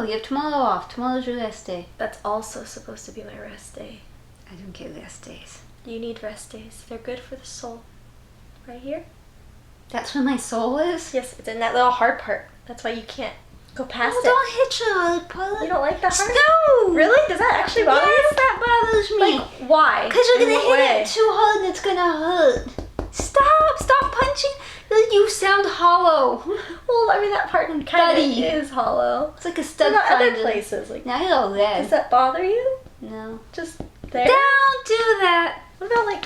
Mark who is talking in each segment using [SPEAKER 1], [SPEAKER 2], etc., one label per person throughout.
[SPEAKER 1] No, you have tomorrow off. Tomorrow's your rest day.
[SPEAKER 2] That's also supposed to be my rest day.
[SPEAKER 1] I don't get rest days.
[SPEAKER 2] You need rest days. They're good for the soul. Right here?
[SPEAKER 1] That's where my soul is?
[SPEAKER 2] Yes, it's in that little heart part. That's why you can't go past it.
[SPEAKER 1] Don't hit your heart part.
[SPEAKER 2] You don't like the heart?
[SPEAKER 1] No!
[SPEAKER 2] Really? Does that actually bother you?
[SPEAKER 1] Yes, that bothers me.
[SPEAKER 2] Like, why?
[SPEAKER 1] Because you're
[SPEAKER 2] In
[SPEAKER 1] going to
[SPEAKER 2] what
[SPEAKER 1] hit
[SPEAKER 2] way?
[SPEAKER 1] it too hard and it's going to hurt. Stop punching. You sound hollow.
[SPEAKER 2] Well, I mean, that part kind
[SPEAKER 1] Buddy.
[SPEAKER 2] of is hollow.
[SPEAKER 1] It's like a stud
[SPEAKER 2] What about
[SPEAKER 1] finder.
[SPEAKER 2] other places? Like,
[SPEAKER 1] Now you're all red.
[SPEAKER 2] does that bother you?
[SPEAKER 1] No.
[SPEAKER 2] Just there?
[SPEAKER 1] Don't do that.
[SPEAKER 2] What about, like,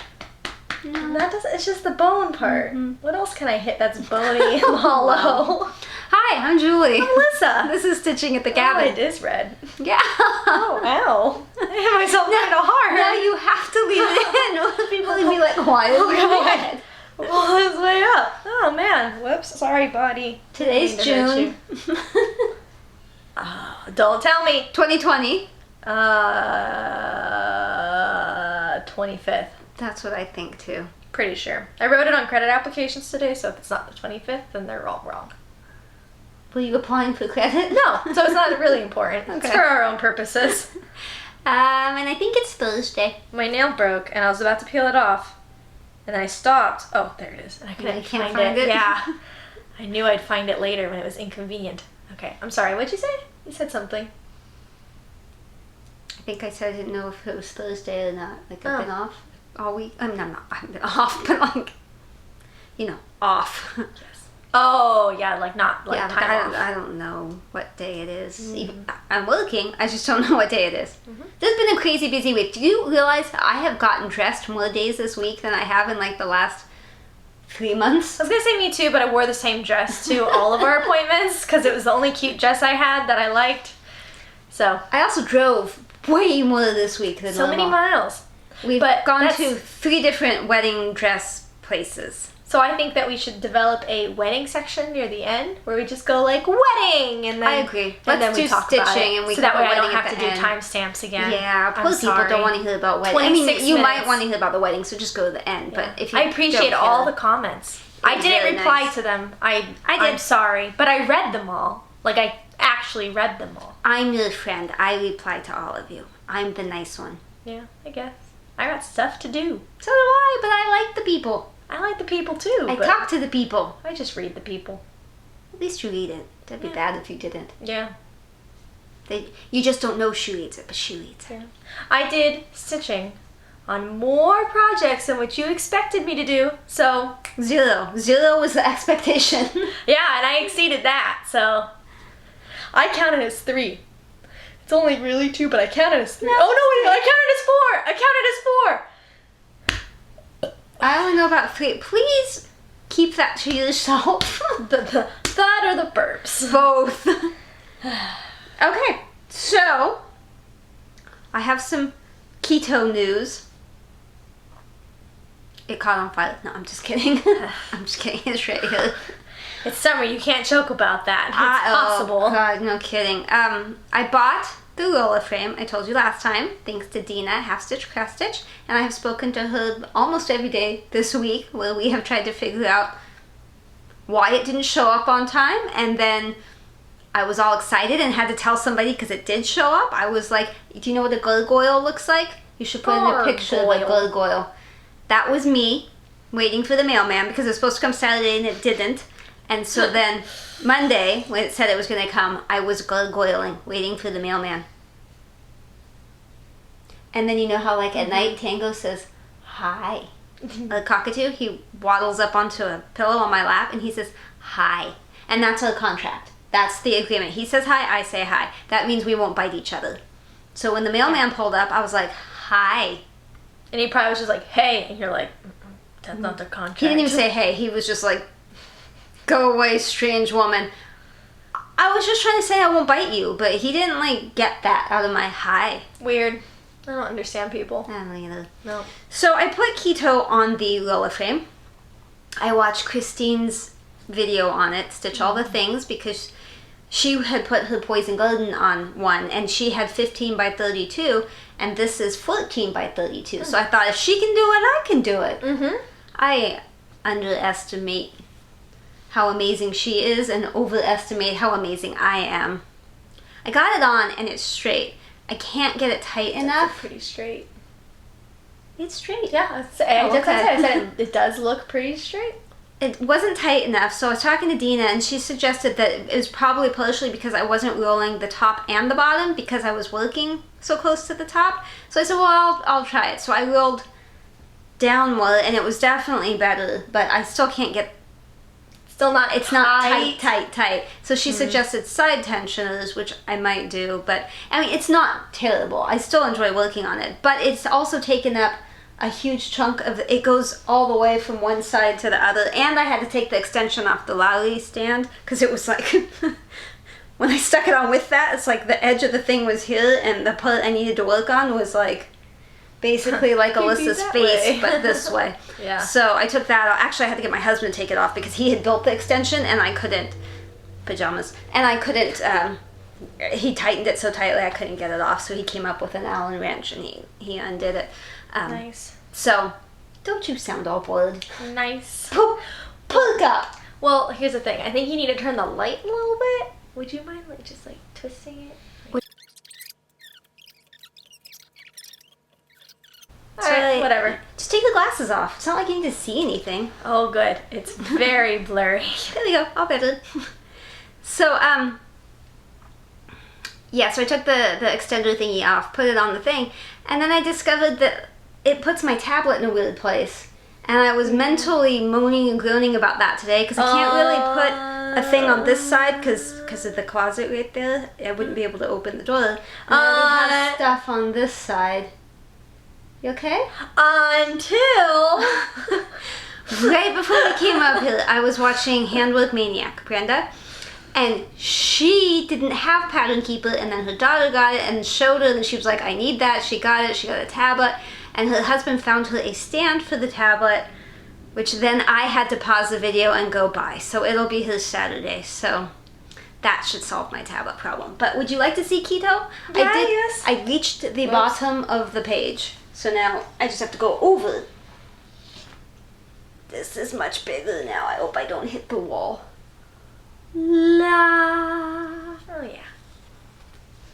[SPEAKER 1] No.
[SPEAKER 2] that doesn't, it's just the bone part.
[SPEAKER 1] Mhm.
[SPEAKER 2] What else can I hit that's bony and hollow?
[SPEAKER 1] Hi, I'm Julie.
[SPEAKER 2] Melissa.
[SPEAKER 1] This is Stitching at the
[SPEAKER 2] Oh,
[SPEAKER 1] Cabin.
[SPEAKER 2] it is red.
[SPEAKER 1] Yeah.
[SPEAKER 2] Oh, ow. I hit myself kind of hard.
[SPEAKER 1] Now you have to leave it in. Or people will be like, why is it
[SPEAKER 2] God.
[SPEAKER 1] red?
[SPEAKER 2] Well, it's way up. Oh, man. Whoops. Sorry, buddy.
[SPEAKER 1] Today's
[SPEAKER 2] Didn't mean to hurt
[SPEAKER 1] June.
[SPEAKER 2] you. Don't tell me.
[SPEAKER 1] 2020.
[SPEAKER 2] 25th.
[SPEAKER 1] That's what I think too.
[SPEAKER 2] Pretty sure. I wrote it on credit applications today, so if it's not the 25th, then they're all wrong.
[SPEAKER 1] Were you applying for credit?
[SPEAKER 2] No, so it's not really important. It's
[SPEAKER 1] Okay.
[SPEAKER 2] for our own purposes.
[SPEAKER 1] And I think it's Thursday.
[SPEAKER 2] My nail broke, and I was about to peel it off, and I stopped. Oh, there it is. And I
[SPEAKER 1] You
[SPEAKER 2] couldn't
[SPEAKER 1] can't
[SPEAKER 2] find it.
[SPEAKER 1] find it?
[SPEAKER 2] Yeah. I knew I'd find it later when it was inconvenient. Okay, I'm sorry. What'd you say? You said something.
[SPEAKER 1] I think I said I didn't know if it was Thursday or not. Like I've
[SPEAKER 2] Oh.
[SPEAKER 1] been off all week. I haven't been off, but like, off.
[SPEAKER 2] Oh, yeah, like not like
[SPEAKER 1] yeah, but
[SPEAKER 2] time off.
[SPEAKER 1] I don't know what day it is.
[SPEAKER 2] Mhm.
[SPEAKER 1] Even, I'm working. I just don't know what day it is.
[SPEAKER 2] Mhm.
[SPEAKER 1] This has been a crazy busy week. Do you realize I have gotten dressed more days this week than I have in like the last 3 months?
[SPEAKER 2] I was gonna say me too, but I wore the same dress to all of our appointments because it was the only cute dress I had that I liked. So
[SPEAKER 1] I also drove way more this week than
[SPEAKER 2] so many
[SPEAKER 1] normal.
[SPEAKER 2] miles.
[SPEAKER 1] We've
[SPEAKER 2] but
[SPEAKER 1] gone
[SPEAKER 2] that's-
[SPEAKER 1] to 3 different wedding dress places.
[SPEAKER 2] So I think that we should develop a wedding section near the end where we just go like wedding and then
[SPEAKER 1] I agree.
[SPEAKER 2] and then
[SPEAKER 1] Let's
[SPEAKER 2] we
[SPEAKER 1] do
[SPEAKER 2] talk about
[SPEAKER 1] stitching
[SPEAKER 2] it.
[SPEAKER 1] and we
[SPEAKER 2] so
[SPEAKER 1] talk
[SPEAKER 2] that way
[SPEAKER 1] about
[SPEAKER 2] I don't
[SPEAKER 1] wedding
[SPEAKER 2] have
[SPEAKER 1] at
[SPEAKER 2] to
[SPEAKER 1] the
[SPEAKER 2] do
[SPEAKER 1] end.
[SPEAKER 2] timestamps again.
[SPEAKER 1] Yeah,
[SPEAKER 2] I'm
[SPEAKER 1] poor people
[SPEAKER 2] sorry.
[SPEAKER 1] don't want to hear about wedding. I mean,
[SPEAKER 2] 26
[SPEAKER 1] you might
[SPEAKER 2] minutes.
[SPEAKER 1] want to hear about the wedding, so just go to the end.
[SPEAKER 2] Yeah.
[SPEAKER 1] But if you
[SPEAKER 2] I appreciate
[SPEAKER 1] don't
[SPEAKER 2] all
[SPEAKER 1] care-
[SPEAKER 2] the comments.
[SPEAKER 1] It
[SPEAKER 2] I
[SPEAKER 1] was
[SPEAKER 2] didn't
[SPEAKER 1] really
[SPEAKER 2] reply
[SPEAKER 1] nice.
[SPEAKER 2] to them.
[SPEAKER 1] I did.
[SPEAKER 2] I'm sorry, but I read them all. Like I actually read them all.
[SPEAKER 1] I'm your friend. I reply to all of you. I'm the nice one.
[SPEAKER 2] Yeah, I guess. I got stuff to do.
[SPEAKER 1] So do I, but I like the people.
[SPEAKER 2] I like the people too.
[SPEAKER 1] I
[SPEAKER 2] but
[SPEAKER 1] talk to the people.
[SPEAKER 2] I just read the people.
[SPEAKER 1] At least you read it. That'd be
[SPEAKER 2] Yeah.
[SPEAKER 1] bad if you didn't.
[SPEAKER 2] Yeah.
[SPEAKER 1] You just don't know she reads it, but she reads it.
[SPEAKER 2] Yeah. I did stitching on more projects than what you expected me to do. So,
[SPEAKER 1] 0. 0 was the expectation.
[SPEAKER 2] yeah, and I exceeded that. So, I counted as 3. It's only really 2, but I counted as 3.
[SPEAKER 1] No.
[SPEAKER 2] Oh, no, I counted as 4. I counted as 4.
[SPEAKER 1] I only know about 3. Please keep that to yourself.
[SPEAKER 2] That or the burps.
[SPEAKER 1] Both. Okay, so I have some keto news. It caught on fire. No, I'm just kidding. I'm just kidding. It's right here.
[SPEAKER 2] It's summer. You can't joke about that. It's possible.
[SPEAKER 1] Oh, God, no kidding. I bought the roller frame, I told you last time, thanks to Dina, Half Stitch Craft Stitch, and I have spoken to her almost every day this week where we have tried to figure out why it didn't show up on time, and then I was all excited and had to tell somebody because it did show up. I was like, do you know what a gargoyle looks like? You should put in a picture of a
[SPEAKER 2] Gargoyle.
[SPEAKER 1] gargoyle. That was me waiting for the mailman because it was supposed to come Saturday and it didn't. And so then Monday, when it said it was going to come, I was gargoyling, waiting for the mailman. And then you know how like at night Tango says, hi. A cockatoo, he waddles up onto a pillow on my lap and he says, hi. And that's our contract. That's the agreement. He says hi, I say hi. That means we won't bite each other. So when the mailman pulled up, I was like, hi.
[SPEAKER 2] And he probably was just like, hey. And you're like, that's not the contract.
[SPEAKER 1] He didn't even say hey. He was just like, go away, strange woman. I was just trying to say I won't bite you, but he didn't like get that out of my hi.
[SPEAKER 2] Weird. I don't understand people.
[SPEAKER 1] I don't either.
[SPEAKER 2] No.
[SPEAKER 1] So I put keto on the roller frame. I watched Christine's video on it, Stitch All the Things, because she had put her Poison Garden on one, and she had 15 by 32, and this is 14 by 32. So I thought if she can do it, I can do it.
[SPEAKER 2] Mm-hmm.
[SPEAKER 1] I underestimate how amazing she is and overestimate how amazing I am. I got it on and it's straight. I can't get it tight enough.
[SPEAKER 2] Pretty straight.
[SPEAKER 1] It's straight.
[SPEAKER 2] Yeah, that's what I said. I said it does look pretty straight.
[SPEAKER 1] It wasn't tight enough, so I was talking to Dina, and she suggested that it was probably partially because I wasn't rolling the top and the bottom because I was working so close to the top. So I said, well, I'll try it. So I rolled down more, and it was definitely better, but I still can't get... It's not tight. So she suggested side tensioners, which I might do, but I mean, it's not terrible. I still enjoy working on it, but it's also taken up a huge chunk of it. Goes all the way from one side to the other, and I had to take the extension off the lolly stand because it was like when I stuck it on with that, it's like the edge of the thing was here, and the part I needed to work on was like basically like Alyssa's face, but this way.
[SPEAKER 2] Yeah.
[SPEAKER 1] So I took that off. Actually, I had to get my husband to take it off because he had built the extension, and I couldn't. Pajamas. And I couldn't. He tightened it so tightly I couldn't get it off. So he came up with an Allen wrench and he undid it.
[SPEAKER 2] Nice.
[SPEAKER 1] So, don't you sound all bored?
[SPEAKER 2] Nice.
[SPEAKER 1] Perk up.
[SPEAKER 2] Well, here's the thing. I think you need to turn the light a little bit. Would you mind just twisting it? Alright, whatever.
[SPEAKER 1] Just take the glasses off. It's not like you need to see anything.
[SPEAKER 2] Oh, good. It's very blurry.
[SPEAKER 1] There we go. All better. So, yeah, so I took the extender thingy off, put it on the thing, and then I discovered that it puts my tablet in a weird place. And I was mentally moaning and groaning about that today because I can't really put a thing on this side because of the closet right there. I wouldn't be able to open the door. And I have stuff on this side. You okay?
[SPEAKER 2] Until
[SPEAKER 1] right before we came up here, I was watching Handwork Maniac, Brenda, and she didn't have Pattern Keeper, and then her daughter got it and showed her, and she was like, I need that. She got it. She got a tablet, and her husband found her a stand for the tablet, which then I had to pause the video and go buy. So it'll be his Saturday. So that should solve my tablet problem. But would you like to see Keto?
[SPEAKER 2] Yes.
[SPEAKER 1] I reached the bottom of the page. So now I just have to go over. This is much bigger now. I hope I don't hit the wall. La.
[SPEAKER 2] Oh yeah.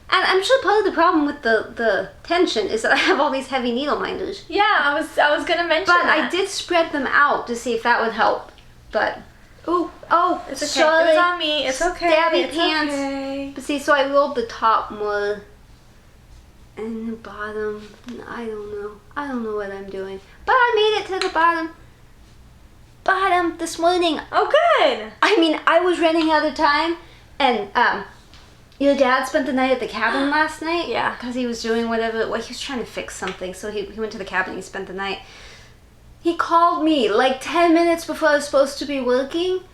[SPEAKER 1] And I'm sure part of the problem with the tension is that I have all these heavy needle minders.
[SPEAKER 2] Yeah, I was gonna mention
[SPEAKER 1] but
[SPEAKER 2] that.
[SPEAKER 1] I did spread them out to see if that would help. But oh,
[SPEAKER 2] it's okay.
[SPEAKER 1] sorry.
[SPEAKER 2] It's on me. It's okay.
[SPEAKER 1] Stabby
[SPEAKER 2] it's
[SPEAKER 1] pants.
[SPEAKER 2] Okay.
[SPEAKER 1] But see, so I rolled the top more. And the bottom, I don't know what I'm doing. But I made it to the bottom this morning.
[SPEAKER 2] Oh, good.
[SPEAKER 1] I mean, I was running out of time, and your dad spent the night at the cabin last night.
[SPEAKER 2] Yeah.
[SPEAKER 1] Because he was doing whatever, he was trying to fix something, so he went to the cabin and he spent the night. He called me like 10 minutes before I was supposed to be working,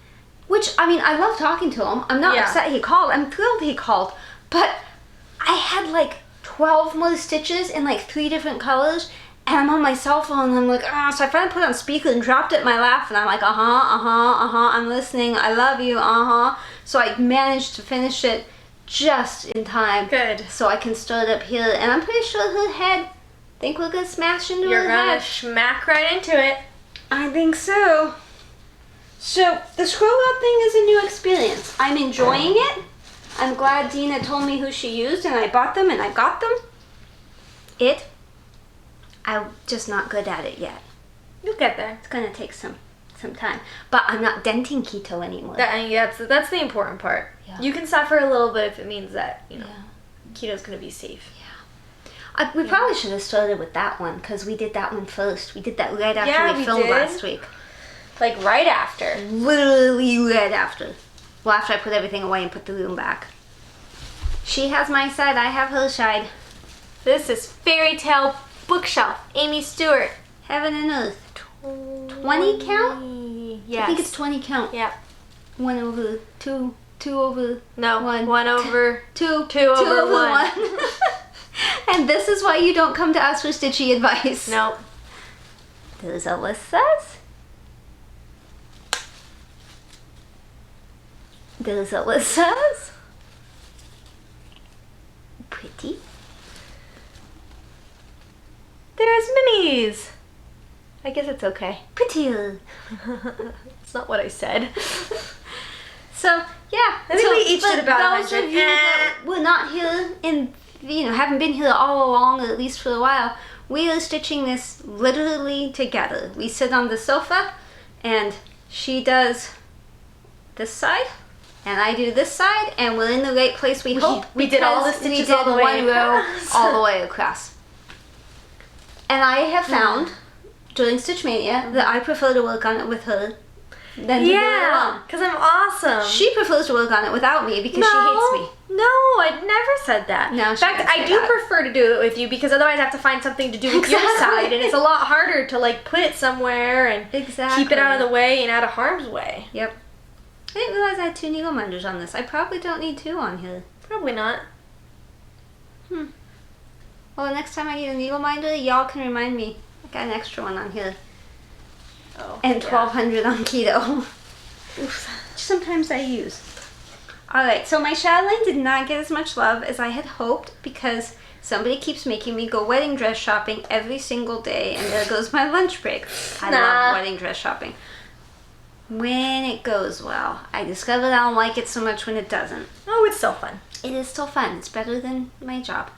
[SPEAKER 1] which, I mean, I love talking to him. I'm not upset he called. I'm thrilled he called. But I had like 12 more stitches in like 3 different colors, and I'm on my cell phone and I'm like, so I finally put it on speaker and dropped it in my lap, and I'm like, I'm listening, I love you, So I managed to finish it just in time.
[SPEAKER 2] Good.
[SPEAKER 1] So I can start up here, and I'm pretty sure her head, think we're gonna smash into her head.
[SPEAKER 2] You're gonna smack right into it.
[SPEAKER 1] I think so. So the scroll out thing is a new experience. I'm enjoying it. I'm glad Dina told me who she used, and I bought them and I got them. I'm just not good at it yet.
[SPEAKER 2] You'll get there.
[SPEAKER 1] It's gonna take some time. But I'm not denting Keto anymore.
[SPEAKER 2] That's the important part.
[SPEAKER 1] Yeah.
[SPEAKER 2] You can suffer a little bit if it means that, Keto's gonna be safe.
[SPEAKER 1] Yeah. We probably should have started with that one, because we did that one first. We did that right after we filmed last week.
[SPEAKER 2] Like right after.
[SPEAKER 1] Literally right after. Well, after I put everything away and put the room back. She has my side, I have her side.
[SPEAKER 2] This is Fairy Tale Bookshelf, Amy Stewart.
[SPEAKER 1] Heaven and Earth. 20 count?
[SPEAKER 2] Yes.
[SPEAKER 1] I think it's 20 count.
[SPEAKER 2] Yeah.
[SPEAKER 1] 1 over 2, 2 over
[SPEAKER 2] no,
[SPEAKER 1] 1.
[SPEAKER 2] 1 over
[SPEAKER 1] 2.
[SPEAKER 2] 2 over 1.
[SPEAKER 1] And this is why you don't come to us for stitchy advice.
[SPEAKER 2] Nope.
[SPEAKER 1] There's Alyssa's. There's Alyssa's. Pretty.
[SPEAKER 2] There's Minnie's. I guess it's okay.
[SPEAKER 1] Prettier.
[SPEAKER 2] It's not what I said.
[SPEAKER 1] So, Yeah.
[SPEAKER 2] I think we each did about
[SPEAKER 1] those
[SPEAKER 2] 100.
[SPEAKER 1] of you that were not here and haven't been here all along, or at least for a while, we are stitching this literally together. We sit on the sofa, and she does this side, and I do this side, and we're in the right place. We hope
[SPEAKER 2] we did all the
[SPEAKER 1] because
[SPEAKER 2] stitches
[SPEAKER 1] we did
[SPEAKER 2] all the way
[SPEAKER 1] one row
[SPEAKER 2] across.
[SPEAKER 1] all the way across. And I have found during Stitch Mania that I prefer to work on it with her than to do it alone.
[SPEAKER 2] because I'm awesome.
[SPEAKER 1] She prefers to work on it without me because she hates me.
[SPEAKER 2] No, I never said that.
[SPEAKER 1] No,
[SPEAKER 2] in
[SPEAKER 1] she
[SPEAKER 2] fact,
[SPEAKER 1] didn't say
[SPEAKER 2] I do
[SPEAKER 1] that.
[SPEAKER 2] prefer to do it with you because otherwise I have to find something to do with your
[SPEAKER 1] Exactly.
[SPEAKER 2] side, and it's a lot harder to like put it somewhere and keep it out of the way and out of harm's way.
[SPEAKER 1] Yep. I didn't realize I had 2 needle minders on this. I probably don't need 2 on here.
[SPEAKER 2] Probably not.
[SPEAKER 1] Well, next time I need a needle minder, y'all can remind me. I got an extra one on here.
[SPEAKER 2] Oh.
[SPEAKER 1] And 1200 on keto. Sometimes I use. Alright, so my Chatelaine did not get as much love as I had hoped because somebody keeps making me go wedding dress shopping every single day, and there goes my lunch break. I love wedding dress shopping. When it goes well. I discovered I don't like it so much when it doesn't.
[SPEAKER 2] Oh, it's still fun.
[SPEAKER 1] It is still fun. It's better than my job.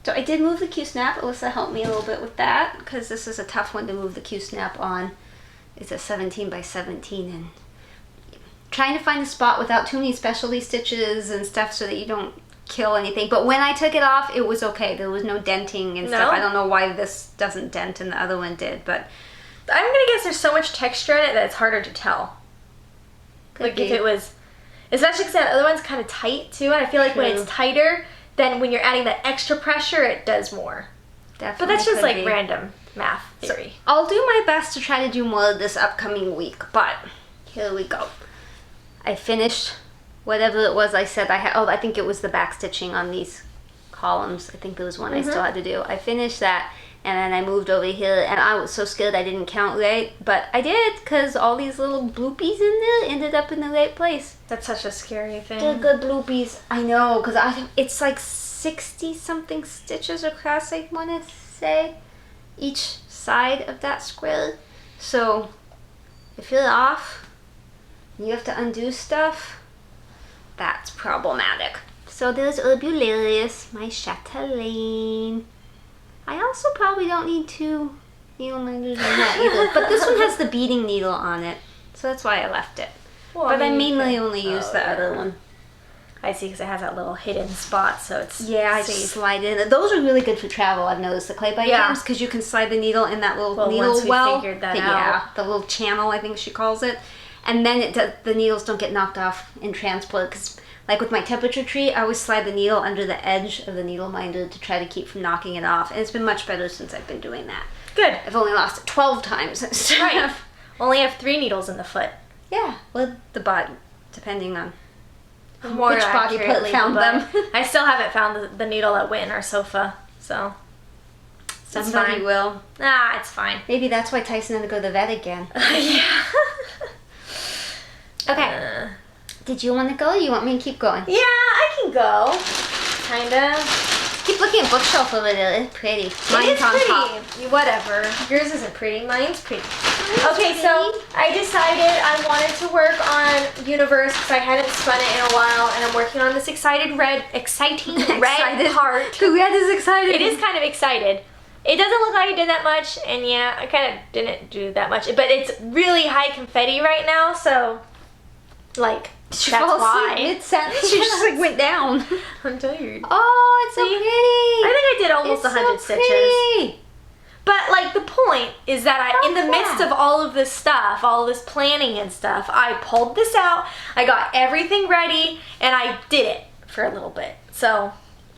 [SPEAKER 1] So I did move the Q-snap. Alyssa helped me a little bit with that because this is a tough one to move the Q-snap on. It's a 17 by 17, and trying to find a spot without too many specialty stitches and stuff so that you don't kill anything. But when I took it off, it was okay. There was no denting and stuff. I don't know why this doesn't dent and the other one did, but
[SPEAKER 2] I'm gonna guess there's so much texture in it that it's harder to tell. Like if it was, especially because that other one's kind of tight too, and I feel like when it's tighter, then when you're adding that extra pressure, it does more.
[SPEAKER 1] Definitely.
[SPEAKER 2] But that's just like random math theory.
[SPEAKER 1] So I'll do my best to try to do more this upcoming week, but here we go. I finished whatever it was I said I had. Oh, I think it was the back stitching on these columns. I think there was one I still had to do. I finished that, and then I moved over here, and I was so scared I didn't count right, but I did because all these little bloopies in there ended up in the right place.
[SPEAKER 2] That's such a scary thing.
[SPEAKER 1] They're good bloopies. I know, because it's like 60-something stitches across, I want to say, each side of that square. So if you're off, and you have to undo stuff, that's problematic. So there's Herbularius, my Chatelaine. I also probably don't need 2 needle minders on that either. But this one has the beading needle on it, so that's why I left it.
[SPEAKER 2] Well,
[SPEAKER 1] but I mainly only use the other one.
[SPEAKER 2] I see, because it has that little hidden spot, so it's
[SPEAKER 1] I just slide in. Those are really good for travel, I've noticed, the clay by cams, because you can slide the needle in that little needle
[SPEAKER 2] once we figured that out.
[SPEAKER 1] Yeah, the little channel, I think she calls it. And then the needles don't get knocked off in transport, because like with my temperature tree, I always slide the needle under the edge of the needle minder to try to keep from knocking it off. And it's been much better since I've been doing that.
[SPEAKER 2] Good.
[SPEAKER 1] I've only lost it 12 times.
[SPEAKER 2] Right. Only have 3 needles in the foot.
[SPEAKER 1] Yeah, well, the body, depending on
[SPEAKER 2] More
[SPEAKER 1] which body
[SPEAKER 2] accurately,
[SPEAKER 1] found them.
[SPEAKER 2] I still haven't found the needle that went in our sofa, so
[SPEAKER 1] Somebody
[SPEAKER 2] fine.
[SPEAKER 1] will.
[SPEAKER 2] Ah, it's fine.
[SPEAKER 1] Maybe that's why Tyson had to go to the vet again.
[SPEAKER 2] Yeah.
[SPEAKER 1] Okay. Did you want to go or you want me to keep going?
[SPEAKER 2] Yeah, I can go. Kinda.
[SPEAKER 1] Keep looking at bookshelf over there. It's pretty.
[SPEAKER 2] Mine's on top. Whatever. Yours isn't pretty. Mine's pretty. Okay, so I decided I wanted to work on Universe because I hadn't spun it in a while, and I'm working on this exciting red part.
[SPEAKER 1] The red is excited.
[SPEAKER 2] It is kind of excited. It doesn't look like I did that much, and yeah, I kind of didn't do that much, but it's really high confetti right now, so like
[SPEAKER 1] She
[SPEAKER 2] that's
[SPEAKER 1] fell
[SPEAKER 2] why.
[SPEAKER 1] asleep mid-sentence. She just like went down.
[SPEAKER 2] I'm tired.
[SPEAKER 1] Oh, it's so
[SPEAKER 2] See?
[SPEAKER 1] pretty.
[SPEAKER 2] I think I did almost
[SPEAKER 1] It's
[SPEAKER 2] 100
[SPEAKER 1] so
[SPEAKER 2] stitches.
[SPEAKER 1] pretty.
[SPEAKER 2] But like the point is that in the midst of all of this stuff, all of this planning and stuff, I pulled this out, I got everything ready, and I did it for a little bit. So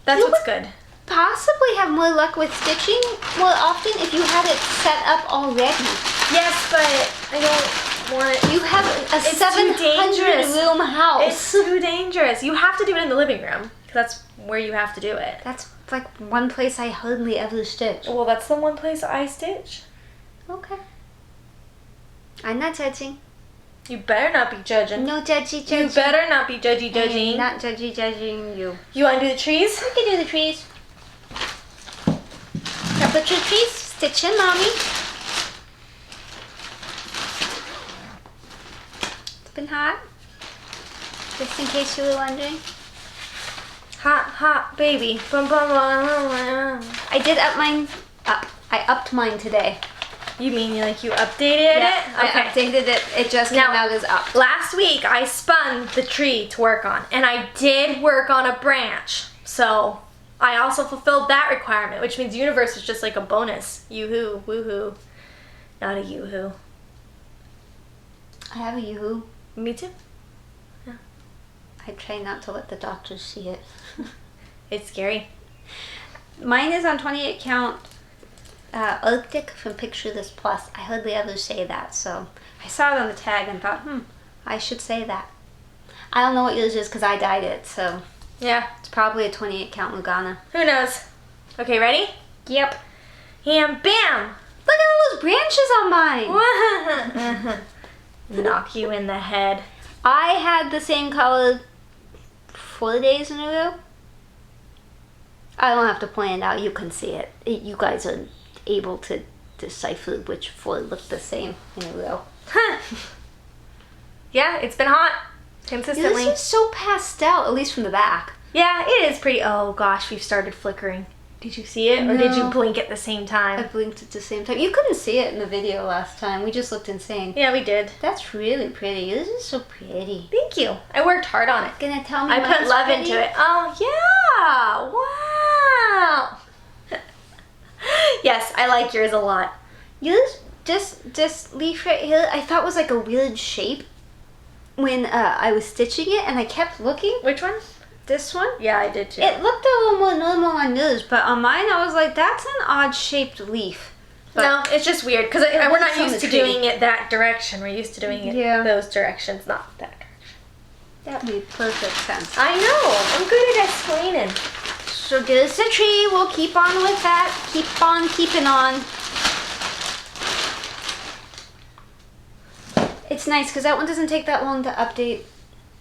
[SPEAKER 2] that's what's good.
[SPEAKER 1] Possibly have more luck with stitching more often if you had it set up already.
[SPEAKER 2] Yes, but I don't want it.
[SPEAKER 1] You have a
[SPEAKER 2] It's
[SPEAKER 1] 700 room house.
[SPEAKER 2] It's too dangerous. You have to do it in the living room. That's where you have to do it.
[SPEAKER 1] That's like one place I hardly ever stitch.
[SPEAKER 2] Well, that's the one place I stitch.
[SPEAKER 1] Okay. I'm not judging.
[SPEAKER 2] You better not be judging.
[SPEAKER 1] No judgy judging.
[SPEAKER 2] You better not be judgy judging.
[SPEAKER 1] Not judgy judging you.
[SPEAKER 2] You want to do the trees?
[SPEAKER 1] We can do the trees. Temperature trees. Stitching, mommy. It's been hot. Just in case you were wondering.
[SPEAKER 2] Hot baby. Bum, bum, bum, bum.
[SPEAKER 1] I did up mine. I upped mine today.
[SPEAKER 2] You mean like you updated it?
[SPEAKER 1] I updated it. It just came out as up.
[SPEAKER 2] Last week I spun the tree to work on, and I did work on a branch. So I also fulfilled that requirement, which means universe is just like a bonus. Yoo-hoo, woohoo. Not a yoo-hoo.
[SPEAKER 1] I have a yoo-hoo.
[SPEAKER 2] Me too. Yeah.
[SPEAKER 1] I try not to let the doctors see it.
[SPEAKER 2] It's scary.
[SPEAKER 1] Mine is on 28 count Arctic from Picture This Plus. I hardly ever say that, so I saw it on the tag and thought, I should say that. I don't know what yours is because I dyed it, so
[SPEAKER 2] yeah,
[SPEAKER 1] it's probably a 28 count Lugana.
[SPEAKER 2] Who knows? Okay, ready?
[SPEAKER 1] Yep.
[SPEAKER 2] And bam!
[SPEAKER 1] Look at all those branches on mine.
[SPEAKER 2] Knock you in the head.
[SPEAKER 1] I had the same color 4 days in a row. I don't have to point it out. You can see it. You guys are able to decipher which 4 look the same in a row.
[SPEAKER 2] Yeah, it's been hot consistently.
[SPEAKER 1] This is so pastel, at least from the back.
[SPEAKER 2] Yeah, it is pretty. Oh gosh, we've started flickering. Did you see it, or did you blink at the same
[SPEAKER 1] I
[SPEAKER 2] time?
[SPEAKER 1] blinked at the same time. You couldn't see it in the video last time. We just looked insane.
[SPEAKER 2] Yeah, we did.
[SPEAKER 1] That's really pretty. This is so pretty.
[SPEAKER 2] Thank you. I worked hard on it.
[SPEAKER 1] Gonna tell me
[SPEAKER 2] I put love
[SPEAKER 1] pretty?
[SPEAKER 2] into it. Oh yeah! Wow. Yes, I like yours a lot.
[SPEAKER 1] Yours, this leaf right here, I thought was like a weird shape when I was stitching it, and I kept looking.
[SPEAKER 2] Which one?
[SPEAKER 1] This one?
[SPEAKER 2] Yeah, I did too.
[SPEAKER 1] It looked a little more normal on yours, but on mine I was like, that's an odd shaped leaf. But
[SPEAKER 2] no, it's just weird because we're not
[SPEAKER 1] looks on
[SPEAKER 2] used to
[SPEAKER 1] the tree.
[SPEAKER 2] doing it that direction. We're used to doing it those directions, not that direction.
[SPEAKER 1] That made perfect sense.
[SPEAKER 2] I know. I'm good at explaining.
[SPEAKER 1] So there's the tree. We'll keep on with that. Keep on keeping on. It's nice because that one doesn't take that long to update.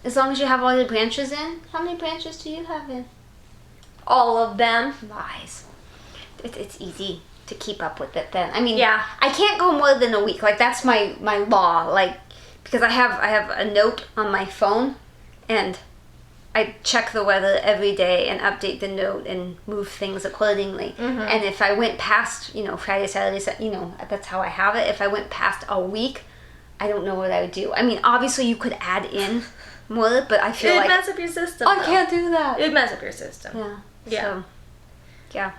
[SPEAKER 1] As long as you have all your branches in. How many branches do you have in?
[SPEAKER 2] All of them.
[SPEAKER 1] Lies. It's easy to keep up with it then. I mean,
[SPEAKER 2] yeah.
[SPEAKER 1] I can't go more than a week. Like, that's my law. Like, because I have a note on my phone, and I check the weather every day and update the note and move things accordingly. Mm-hmm. And if I went past, Friday, Saturday, that's how I have it. If I went past a week, I don't know what I would do. I mean, obviously you could add in more, but I feel like...
[SPEAKER 2] It'd mess up your system.
[SPEAKER 1] I can't do that.
[SPEAKER 2] It'd mess up your system.
[SPEAKER 1] Yeah.
[SPEAKER 2] Yeah.
[SPEAKER 1] So, yeah.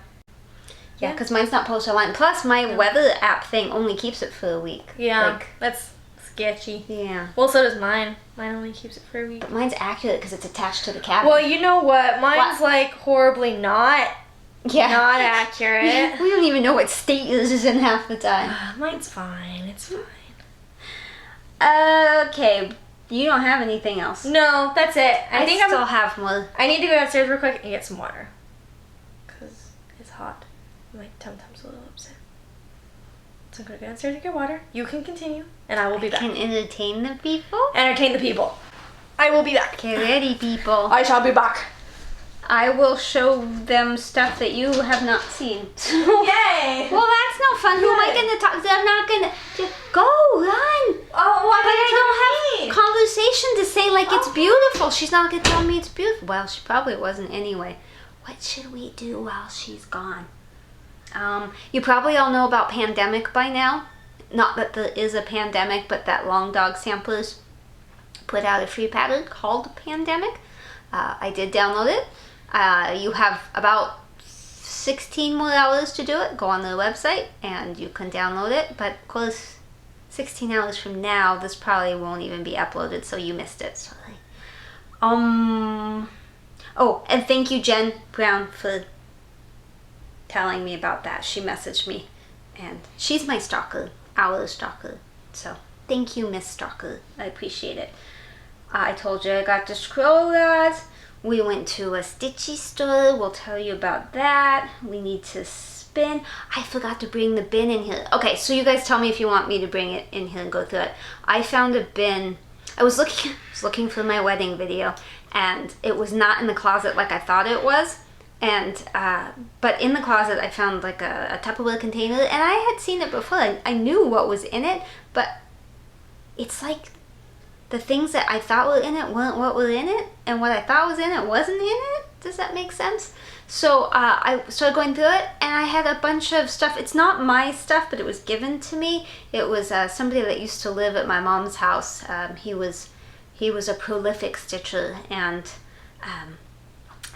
[SPEAKER 1] Yeah, because mine's not posted online. Plus, my weather app thing only keeps it for a week.
[SPEAKER 2] Yeah, that's sketchy.
[SPEAKER 1] Yeah.
[SPEAKER 2] Well, so does mine. Mine only keeps it for a week.
[SPEAKER 1] But mine's accurate because it's attached to the cabinet.
[SPEAKER 2] Well, you know what? Mine's like horribly not accurate.
[SPEAKER 1] We don't even know what state yours is in half the time.
[SPEAKER 2] Mine's fine. It's fine.
[SPEAKER 1] Okay. You don't have anything else.
[SPEAKER 2] No, that's it.
[SPEAKER 1] I think I still have more.
[SPEAKER 2] I need to go downstairs real quick and get some water. Because it's hot. My tum-tum's a little upset. So I'm going to go downstairs and get water. You can continue, and I will be back.
[SPEAKER 1] Can entertain the people?
[SPEAKER 2] Entertain the people. I will be back.
[SPEAKER 1] Get ready, people.
[SPEAKER 2] I shall be back.
[SPEAKER 1] I will show them stuff that you have not seen.
[SPEAKER 2] Yay!
[SPEAKER 1] Well, that's no fun. Who am I going to talk to? I'm not going to... Go, run.
[SPEAKER 2] Oh, why
[SPEAKER 1] but I don't have conversation to say like it's beautiful. She's not going to tell me it's beautiful. Well, she probably wasn't anyway. What should we do while she's gone? You probably all know about Pandemic by now. Not that there is a pandemic, but that Long Dog Samplers put out a free pattern called Pandemic. I did download it. You have about 16 more hours to do it. Go on their website and you can download it. But of course, 16 hours from now, this probably won't even be uploaded, so you missed it. Sorry. Oh, and thank you, Jen Brown, for telling me about that. She messaged me, and she's my stalker, our stalker. So thank you, Miss Stalker. I appreciate it. I told you I got the scroll rods. We went to a Stitchy store. We'll tell you about that. We need to spin. I forgot to bring the bin in here. Okay, so you guys tell me if you want me to bring it in here and go through it. I found a bin. I was looking for my wedding video, and it was not in the closet like I thought it was. And but in the closet I found like a Tupperware container, and I had seen it before. I knew what was in it, but it's like the things that I thought were in it weren't what were in it, and what I thought was in it wasn't in it. Does that make sense? So I started going through it, and I had a bunch of stuff. It's not my stuff, but it was given to me. It was somebody that used to live at my mom's house. He was a prolific stitcher, and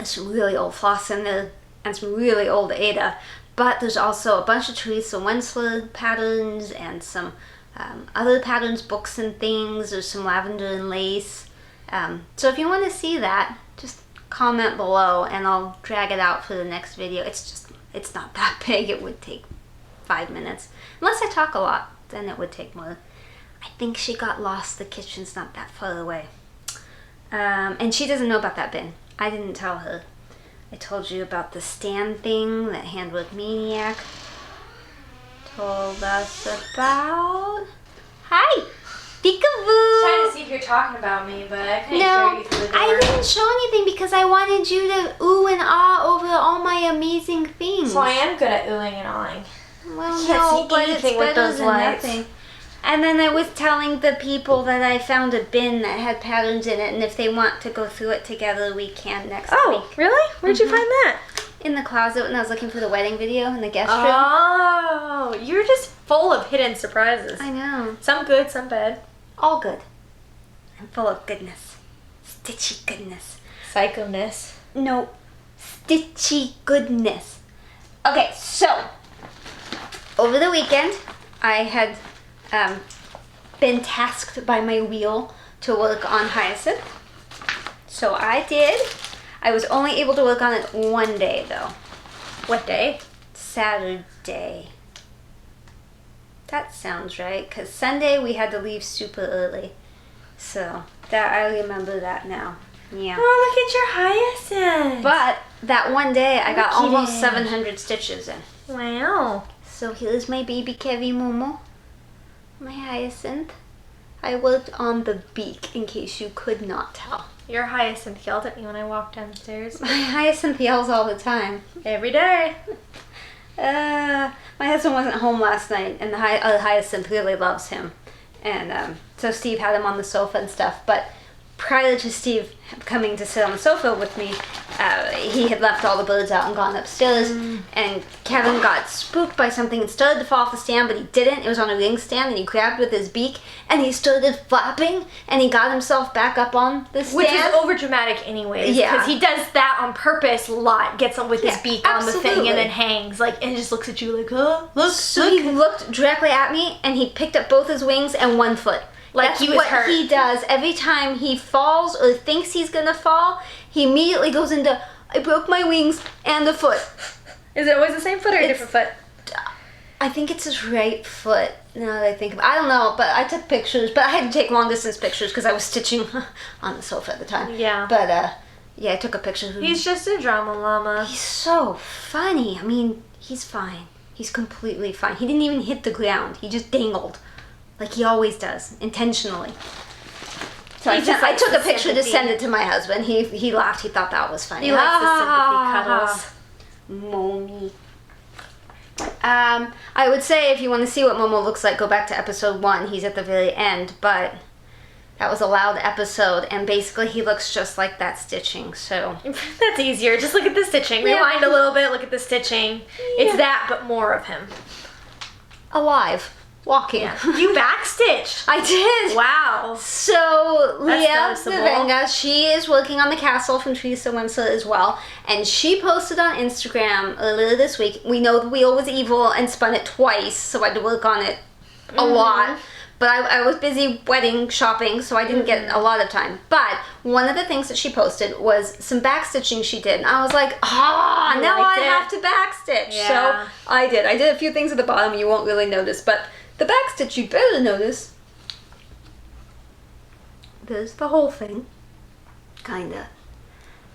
[SPEAKER 1] some really old floss in there, and some really old Ada. But there's also a bunch of Teresa Wensler patterns, and some other patterns, books and things. There's some lavender and lace. So if you want to see that, just comment below and I'll drag it out for the next video. It's not that big. It would take 5 minutes. Unless I talk a lot, then it would take more. I think she got lost. The kitchen's not that far away. And she doesn't know about that bin. I didn't tell her. I told you about the stand thing that Handwork Maniac told us about. Hi! Peekaboo!
[SPEAKER 2] Trying to see if you're talking about me, but I couldn't hear
[SPEAKER 1] No,
[SPEAKER 2] you through the door.
[SPEAKER 1] I didn't show anything because I wanted you to ooh and ah over all my amazing things.
[SPEAKER 2] So I am good at oohing and ahhing.
[SPEAKER 1] Well,
[SPEAKER 2] I can't
[SPEAKER 1] no,
[SPEAKER 2] see
[SPEAKER 1] but it's
[SPEAKER 2] anything with
[SPEAKER 1] better
[SPEAKER 2] those
[SPEAKER 1] than
[SPEAKER 2] lights.
[SPEAKER 1] nothing. And then I was telling the people that I found a bin that had patterns in it, and if they want to go through it together, we can next week.
[SPEAKER 2] Really? Where'd you find that?
[SPEAKER 1] In the closet when I was looking for the wedding video in the guest room.
[SPEAKER 2] Oh, you're just full of hidden surprises.
[SPEAKER 1] I know.
[SPEAKER 2] Some good, some bad.
[SPEAKER 1] All good. I'm full of goodness. Stitchy goodness.
[SPEAKER 2] Psycho-ness.
[SPEAKER 1] No, stitchy goodness. Okay, so over the weekend, I had been tasked by my wheel to work on Hyacinth. So I did. I was only able to work on it one day, though.
[SPEAKER 2] What day?
[SPEAKER 1] Saturday. That sounds right, because Sunday we had to leave super early. So that I remember that now. Yeah.
[SPEAKER 2] Oh, look at your hyacinth.
[SPEAKER 1] But that one day I got
[SPEAKER 2] Look at
[SPEAKER 1] almost
[SPEAKER 2] it.
[SPEAKER 1] 700 stitches in.
[SPEAKER 2] Wow.
[SPEAKER 1] So here's my baby Kevi Momo, my hyacinth. I worked on the beak in case you could not tell.
[SPEAKER 2] Your hyacinth yelled at me when I walked downstairs.
[SPEAKER 1] My hyacinth yells all the time.
[SPEAKER 2] Every day.
[SPEAKER 1] My husband wasn't home last night, and the hyacinth really loves him. And so Steve had him on the sofa and stuff. But prior to Steve coming to sit on the sofa with me, he had left all the birds out and gone upstairs. And Kevin got spooked by something and started to fall off the stand, but he didn't. It was on a ring stand, and he grabbed with his beak, and he started flapping, and he got himself back up on the stand.
[SPEAKER 2] Which is over dramatic anyways.
[SPEAKER 1] Yeah.
[SPEAKER 2] Because he does that on purpose a lot. Gets him with his beak on the thing
[SPEAKER 1] absolutely.
[SPEAKER 2] and then hangs. Like, and just looks at you like, oh, look,
[SPEAKER 1] So he looked directly at me, and he picked up both his wings and one foot.
[SPEAKER 2] Like
[SPEAKER 1] That's
[SPEAKER 2] he was
[SPEAKER 1] what
[SPEAKER 2] hurt.
[SPEAKER 1] he does every time he falls or thinks he's gonna fall. He immediately goes into, I broke my wings and a foot.
[SPEAKER 2] Is it always the same foot or a different foot?
[SPEAKER 1] I think it's his right foot. Now that I think of it. I don't know, but I took pictures. But I had to take long distance pictures because I was stitching on the sofa at the time.
[SPEAKER 2] Yeah.
[SPEAKER 1] But yeah, I took a picture.
[SPEAKER 2] He's just a drama llama.
[SPEAKER 1] He's so funny. I mean, he's fine. He's completely fine. He didn't even hit the ground. He just dangled. Like he always does, intentionally. So I took a picture to send it to my husband. He laughed. He thought that was funny.
[SPEAKER 2] He likes the sympathy cuddles.
[SPEAKER 1] Momi. I would say if you want to see what Momo looks like, go back to episode 1. He's at the very end, but that was a loud episode, and basically he looks just like that stitching, so.
[SPEAKER 2] That's easier. Just look at the stitching.
[SPEAKER 1] Yeah.
[SPEAKER 2] Rewind a little bit, look at the stitching. It's that, but more of him.
[SPEAKER 1] Alive. Walking.
[SPEAKER 2] Yeah. You backstitched.
[SPEAKER 1] I did.
[SPEAKER 2] Wow.
[SPEAKER 1] So Leah
[SPEAKER 2] That's noticeable.
[SPEAKER 1] Zavenga, she is working on the castle from Teresa Wensler as well, and she posted on Instagram earlier this week. We know the wheel was evil and spun it twice, so I had to work on it a lot. But I was busy wedding shopping, so I didn't get a lot of time. But one of the things that she posted was some backstitching she did. And I was like, now I have to backstitch.
[SPEAKER 2] Yeah.
[SPEAKER 1] So I did. I did a few things at the bottom you won't really notice. But the backstitch you better notice. There's the whole thing. Kinda.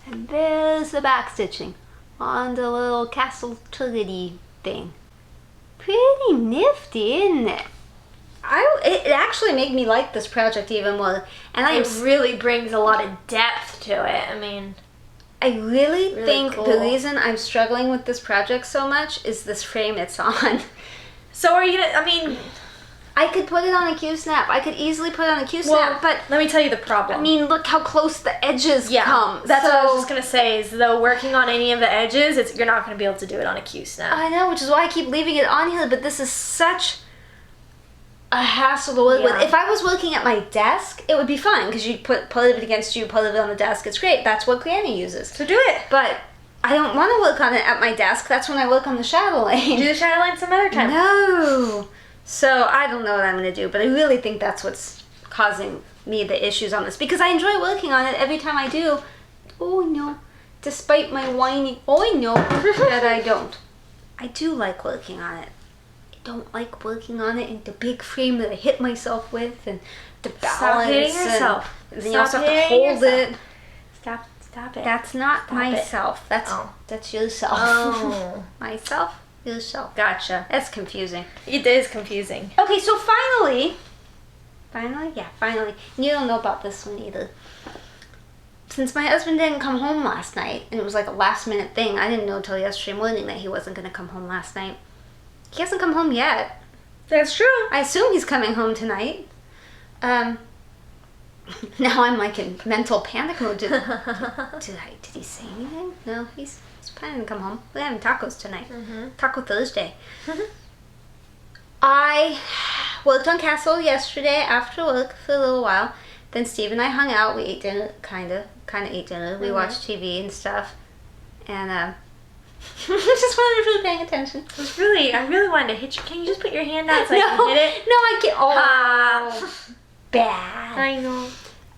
[SPEAKER 1] And there's the backstitching on the little castle turrety thing. Pretty nifty, isn't it? It actually made me like this project even more, and
[SPEAKER 2] It really brings a lot of depth to it. I mean,
[SPEAKER 1] I really think
[SPEAKER 2] cool.
[SPEAKER 1] the reason I'm struggling with this project so much is this frame it's on.
[SPEAKER 2] so are you gonna, I mean,
[SPEAKER 1] I could put it on a Q-snap. I could easily put it on a Q-snap, but
[SPEAKER 2] let me tell you the problem.
[SPEAKER 1] I mean, look how close the edges come.
[SPEAKER 2] That's what I was just gonna say. Is though working on any of the edges, you're not gonna be able to do it on a Q-snap.
[SPEAKER 1] I know, which is why I keep leaving it on here. But this is such a hassle to work with. If I was working at my desk, it would be fine because you put part of it against you, part of it on the desk. It's great. That's what Granny uses.
[SPEAKER 2] So do it.
[SPEAKER 1] But I don't want to work on it at my desk. That's when I work on the Chatelaine.
[SPEAKER 2] Do the Chatelaine some other time.
[SPEAKER 1] No. So I don't know what I'm going to do, but I really think that's what's causing me the issues on this because I enjoy working on it every time I do. Oh no. Despite my whiny, I know that I don't. I do like working on it. I don't like working on it in the big frame that I hit myself with and the balance.
[SPEAKER 2] Stop hitting yourself.
[SPEAKER 1] And then you also have to hold it.
[SPEAKER 2] Stop it.
[SPEAKER 1] That's not myself. That's yourself.
[SPEAKER 2] Oh.
[SPEAKER 1] Myself, yourself.
[SPEAKER 2] Gotcha.
[SPEAKER 1] That's confusing.
[SPEAKER 2] It is confusing.
[SPEAKER 1] Okay, so finally, you don't know about this one either. Since my husband didn't come home last night, and it was like a last minute thing, I didn't know until yesterday morning that he wasn't going to come home last night. He hasn't come home yet.
[SPEAKER 2] That's true.
[SPEAKER 1] I assume he's coming home tonight. Now I'm like in mental panic mode. Did he say anything? No, he's planning to come home. We're having tacos tonight. Taco Thursday. I worked on Castle yesterday after work for a little while. Then Steve and I hung out. We ate dinner, kind of ate dinner. We watched TV and stuff. And just wanted to be paying attention.
[SPEAKER 2] I really wanted to hit you. Can you just put your hand out so I can hit it?
[SPEAKER 1] No, I can't. Oh, bad.
[SPEAKER 2] I know.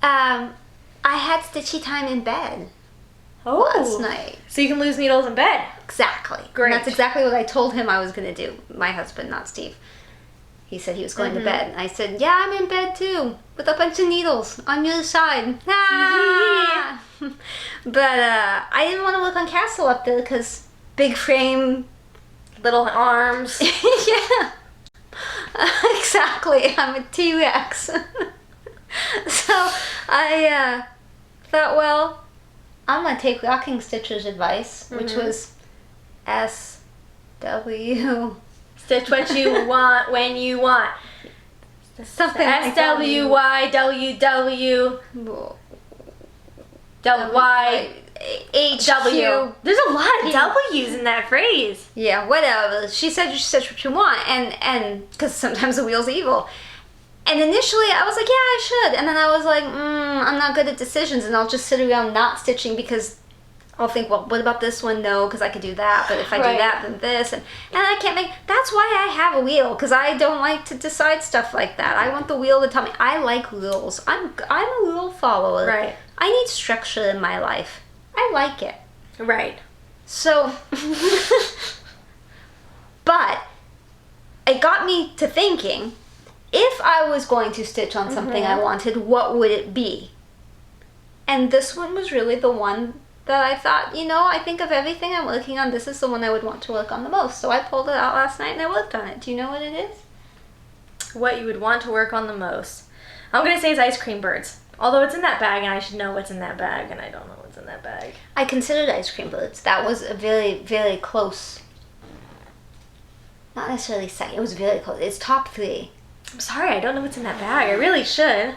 [SPEAKER 1] I had Stitchy time in bed
[SPEAKER 2] last
[SPEAKER 1] night.
[SPEAKER 2] So you can lose needles in bed.
[SPEAKER 1] Exactly.
[SPEAKER 2] Great.
[SPEAKER 1] And that's exactly what I told him I was going to do. My husband, not Steve. He said he was going to bed. And I said, yeah, I'm in bed too. With a bunch of needles on your side. Ah! But I didn't want to work on Castle up there because big frame.
[SPEAKER 2] Little arms.
[SPEAKER 1] Yeah. Exactly. I'm a T-Rex. So I thought, well, I'm going to take Rocking Stitcher's advice, which was SW.
[SPEAKER 2] Stitch what you want when you want.
[SPEAKER 1] Something like that.
[SPEAKER 2] SWYWW. YHW. There's a lot of W's in that phrase.
[SPEAKER 1] Yeah, whatever. She said you should stitch what you want, and because sometimes the wheel's evil. And initially I was like, yeah, I should. And then I was like, I'm not good at decisions, and I'll just sit around not stitching because I'll think, well, what about this one? No, because I could do that. But if I do that, then this. And I can't make... That's why I have a wheel, because I don't like to decide stuff like that. I want the wheel to tell me. I like rules. I'm a rule follower.
[SPEAKER 2] Right.
[SPEAKER 1] I need structure in my life. I like it.
[SPEAKER 2] Right.
[SPEAKER 1] So... But it got me to thinking, if I was going to stitch on something I wanted, what would it be? And this one was really the one that I thought, I think of everything I'm working on, this is the one I would want to work on the most. So I pulled it out last night and I worked on it. Do you know what it is?
[SPEAKER 2] What you would want to work on the most? I'm going to say it's ice cream birds. Although it's in that bag and I should know what's in that bag, and I don't know what's in that bag.
[SPEAKER 1] I considered ice cream birds. That was a very, very close. Not necessarily second. It was very close. It's top 3.
[SPEAKER 2] I'm sorry, I don't know what's in that bag. I really should.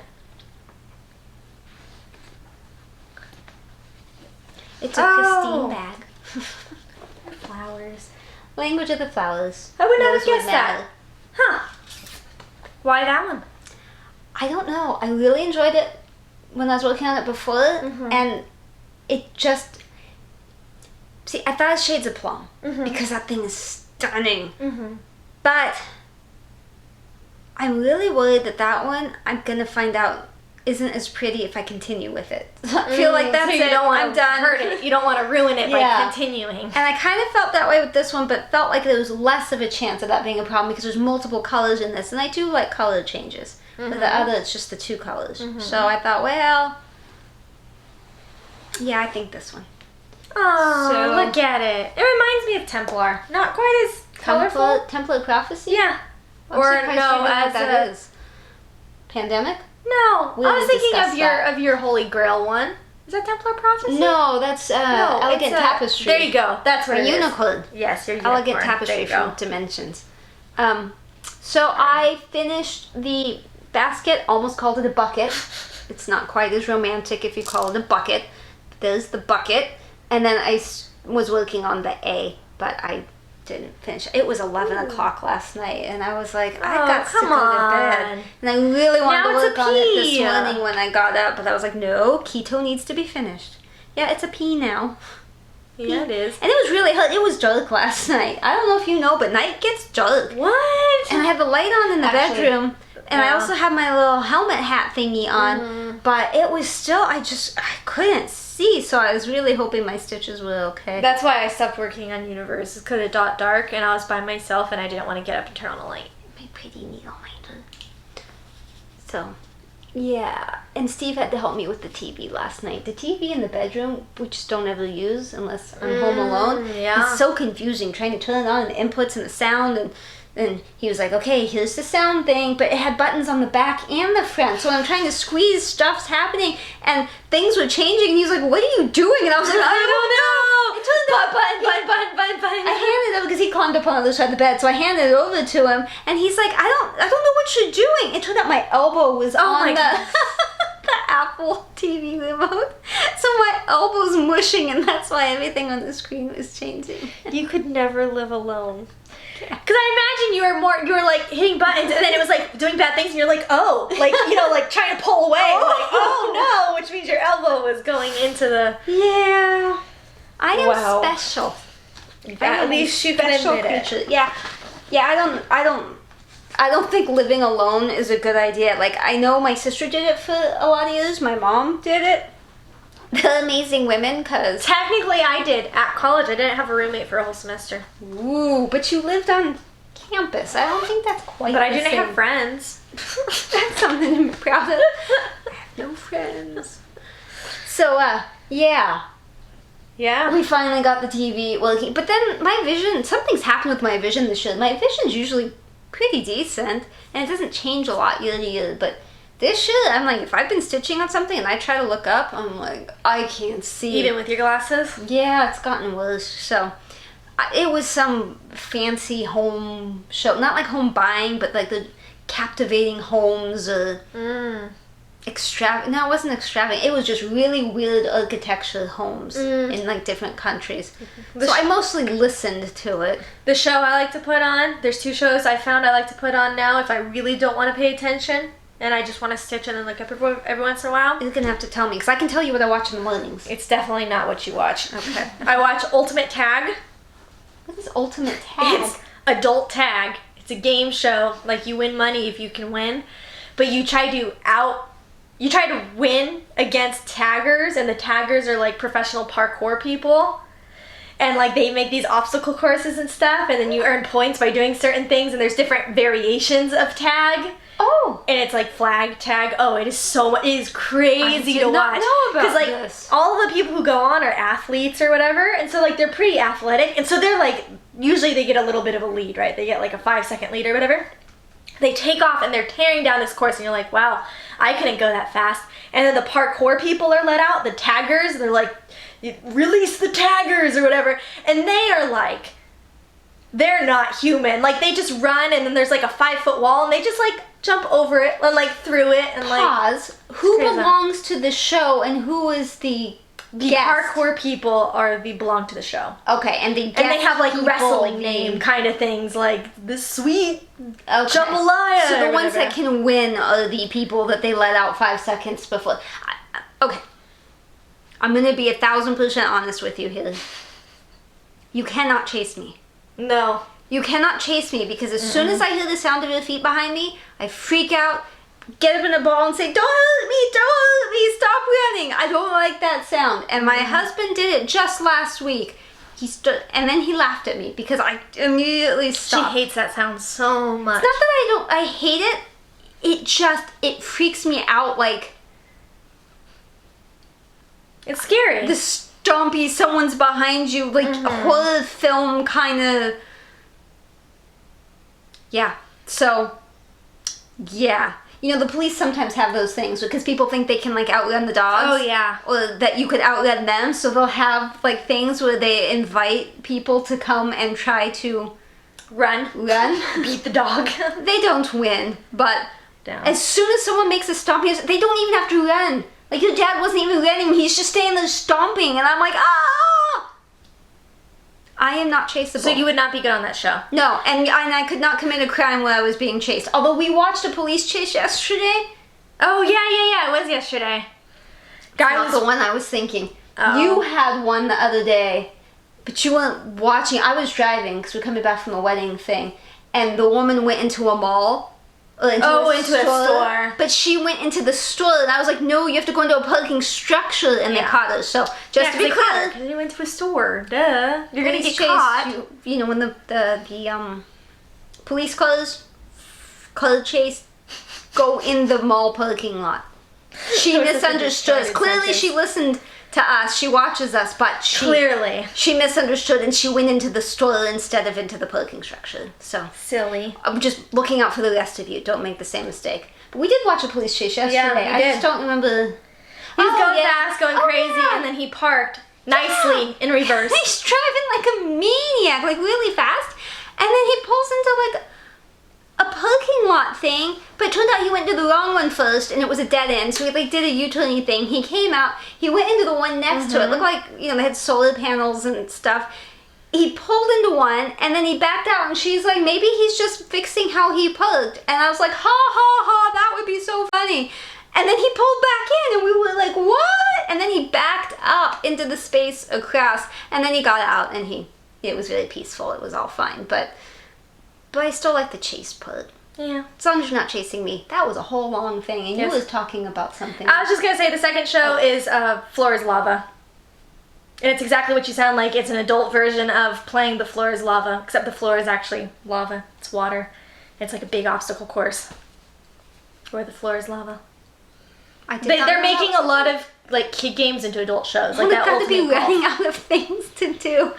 [SPEAKER 1] It's a Christine bag.
[SPEAKER 2] Flowers.
[SPEAKER 1] Language of the flowers.
[SPEAKER 2] I would not have guessed that. Huh. Why that one?
[SPEAKER 1] I don't know. I really enjoyed it when I was working on it before, and it just... See, I thought it was Shades of Plum, because that thing is stunning. But I'm really worried that one, I'm going to find out, isn't as pretty if I continue with it. I feel like that's
[SPEAKER 2] so you
[SPEAKER 1] it.
[SPEAKER 2] Don't want
[SPEAKER 1] I'm
[SPEAKER 2] to
[SPEAKER 1] done.
[SPEAKER 2] Hurt it. You don't want to ruin it by continuing.
[SPEAKER 1] And I kind of felt that way with this one, but felt like there was less of a chance of that being a problem because there's multiple colors in this, and I do like color changes. But the other, it's just the 2 colors. So I thought, well, yeah, I think this one.
[SPEAKER 2] Oh, so, look at it. It reminds me of Templar. Not quite as colorful.
[SPEAKER 1] Templar Prophecy?
[SPEAKER 2] Yeah.
[SPEAKER 1] I'm surprised you know what that is. Pandemic?
[SPEAKER 2] No, I was thinking of your Holy Grail one. Is that Templar Prophecy?
[SPEAKER 1] No, that's Elegant Tapestry.
[SPEAKER 2] There you go. That's what it is.
[SPEAKER 1] Unicorn.
[SPEAKER 2] Yes, your unicorn.
[SPEAKER 1] Elegant Tapestry from Dimensions. So I finished the basket, almost called it a bucket. It's not quite as romantic if you call it a bucket. There's the bucket. And then I was working on the A, but I didn't finish. It was 11 o'clock last night, and I was like, I got to go to bed. And I really wanted to work on it this morning when I got up, but I was like, no, keto needs to be finished. Yeah, it's a P now.
[SPEAKER 2] Yeah, it is.
[SPEAKER 1] And it was really hot. It was dark last night. I don't know if you know, but night gets dark.
[SPEAKER 2] What?
[SPEAKER 1] And I had the light on in the bedroom, and I also had my little helmet hat thingy on, but it was still, I couldn't see, so I was really hoping my stitches were okay.
[SPEAKER 2] That's why I stopped working on Universe, because it got dark, and I was by myself, and I didn't want to get up and turn on the light.
[SPEAKER 1] My pretty needle minder. So, yeah. And Steve had to help me with the TV last night. The TV in the bedroom, we just don't ever use unless I'm home alone.
[SPEAKER 2] Yeah.
[SPEAKER 1] It's so confusing trying to turn it on, and the inputs and the sound, and he was like, okay, here's the sound thing, but it had buttons on the back and the front. So I'm trying to squeeze, stuff's happening, and things were changing, and he was like, what are you doing? And I was like, I don't know.
[SPEAKER 2] Button.
[SPEAKER 1] I handed it over because he climbed up on the other side of the bed, so I handed it over to him, and he's like, I don't know what you're doing. It turned out my elbow was on the Apple TV remote, so my elbow's mushing, and that's why everything on the screen was changing.
[SPEAKER 2] You could never live alone. Because I imagine you were like hitting buttons, and then it was like doing bad things, and you're like, oh, like, you know, like trying to pull away, like, oh no, which means your elbow was going into the.
[SPEAKER 1] Yeah, I am special.
[SPEAKER 2] At least you can admit it.
[SPEAKER 1] Yeah. I don't think living alone is a good idea. Like, I know my sister did it for a lot of years. My mom did it. They're amazing women, because...
[SPEAKER 2] Technically, I did. At college, I didn't have a roommate for a whole semester.
[SPEAKER 1] Ooh, but you lived on campus. I don't think that's quite
[SPEAKER 2] But I didn't have friends.
[SPEAKER 1] That's something to be proud of. I have no friends. So, yeah.
[SPEAKER 2] Yeah.
[SPEAKER 1] We finally got the TV working. But then my vision... Something's happened with my vision this year. My vision's usually pretty decent, and it doesn't change a lot year to year, but... This year, I'm like, if I've been stitching on something and I try to look up, I'm like, I can't see.
[SPEAKER 2] Even with your glasses?
[SPEAKER 1] Yeah, it's gotten worse. So, it was some fancy home show. Not like home buying, but like the captivating homes or extravagant. No, it wasn't extravagant. It was just really weird architecture homes in like different countries. So I mostly listened to it.
[SPEAKER 2] The show I like to put on, there's 2 shows I found I like to put on now if I really don't want to pay attention. And I just want to stitch and then look up every once in a while.
[SPEAKER 1] You're going to have to tell me, because I can tell you what I watch in the mornings.
[SPEAKER 2] It's definitely not what you watch.
[SPEAKER 1] Okay.
[SPEAKER 2] I watch Ultimate Tag.
[SPEAKER 1] What is Ultimate Tag?
[SPEAKER 2] It's adult tag. It's a game show. Like, you win money if you can win. But you try to win against taggers, and the taggers are like professional parkour people. And like, they make these obstacle courses and stuff, and then you earn points by doing certain things, and there's different variations of tag.
[SPEAKER 1] Oh.
[SPEAKER 2] And it's like flag tag. Oh, it is crazy to watch.
[SPEAKER 1] I did not know about
[SPEAKER 2] like,
[SPEAKER 1] this.
[SPEAKER 2] All the people who go on are athletes or whatever, and so like they're pretty athletic, and so they're like, usually they get a little bit of a lead, right? They get like a 5-second lead or whatever. They take off and they're tearing down this course, and you're like, wow, I couldn't go that fast. And then the parkour people are let out, the taggers, they're like, release the taggers or whatever, and they are like, they're not human. Like, they just run, and then there's like a 5-foot wall, and they just like jump over it and like through it and like.
[SPEAKER 1] Pause. Who belongs to the show and who is the guest?
[SPEAKER 2] Parkour people belong to the show.
[SPEAKER 1] Okay, and the guest
[SPEAKER 2] and they have like
[SPEAKER 1] people
[SPEAKER 2] wrestling name kind of things, like the sweet jambalaya.
[SPEAKER 1] So the ones that can win are the people that they let out 5 seconds before. Okay, I'm gonna be 1,000% honest with you here. You cannot chase me.
[SPEAKER 2] No.
[SPEAKER 1] You cannot chase me, because as soon as I hear the sound of your feet behind me, I freak out, get up in a ball and say, don't hurt me, stop running. I don't like that sound. And my husband did it just last week. He stood, and then he laughed at me because I immediately stopped.
[SPEAKER 2] She hates that sound so much.
[SPEAKER 1] It's not that I hate it. It freaks me out, like.
[SPEAKER 2] It's scary.
[SPEAKER 1] The stompy, someone's behind you, like a horror film kind of. Yeah. So, yeah. You know, the police sometimes have those things because people think they can, like, outrun the dogs.
[SPEAKER 2] Oh, yeah.
[SPEAKER 1] Or that you could outrun them. So they'll have, like, things where they invite people to come and try to
[SPEAKER 2] Run. Beat the dog.
[SPEAKER 1] They don't win, but
[SPEAKER 2] Down.
[SPEAKER 1] as soon as someone makes a stomping, they don't even have to run. Like, your dad wasn't even running, he's just standing there stomping, and I'm like, ah! I am not chaseable.
[SPEAKER 2] So you would not be good on that show?
[SPEAKER 1] No, and I could not commit a crime while I was being chased. Although we watched a police chase yesterday.
[SPEAKER 2] Oh, yeah, it was yesterday.
[SPEAKER 1] That was the one I was thinking.
[SPEAKER 2] Oh.
[SPEAKER 1] You had one the other day, but you weren't watching. I was driving because we were coming back from the wedding thing, and the woman went into a mall. Into a store. But she went into the store, and I was like, no, you have to go into a parking structure, and they caught her. So, just to be clear.
[SPEAKER 2] Because they went to a store. Duh. You're going to get caught.
[SPEAKER 1] You know, when the police car chase, go in the mall parking lot. She misunderstood. Clearly, she listened to us. She watches us, but she misunderstood, and she went into the store instead of into the parking structure. So
[SPEAKER 2] silly.
[SPEAKER 1] I'm just looking out for the rest of you. Don't make the same mistake. But we did watch a police chase yesterday.
[SPEAKER 2] Yeah, we did.
[SPEAKER 1] I just don't remember.
[SPEAKER 2] He was going fast, going crazy, and then he parked nicely in reverse.
[SPEAKER 1] He's driving like a maniac, like really fast, and then he pulls into like a parking lot thing, but it turned out he went to the wrong one first, and it was a dead end, so he like did a U-turn thing. He came out, he went into the one next to it. It looked like, you know, they had solar panels and stuff. He pulled into one, and then he backed out, and she's like, maybe he's just fixing how he parked. And I was like, ha ha ha, that would be so funny. And then he pulled back in, and we were like, what? And then he backed up into the space across, and then he got out, and it was really peaceful. It was all fine, but I still like the chase part.
[SPEAKER 2] Yeah.
[SPEAKER 1] As long as you're not chasing me. That was a whole long thing, and you was talking about something.
[SPEAKER 2] I was just going to say the second show is Floor is Lava. And it's exactly what you sound like. It's an adult version of playing the floor is lava, except the floor is actually lava. It's water. It's like a big obstacle course where the floor is lava. They're making a lot of like kid games into adult shows. Like
[SPEAKER 1] that got to be running out of things to do.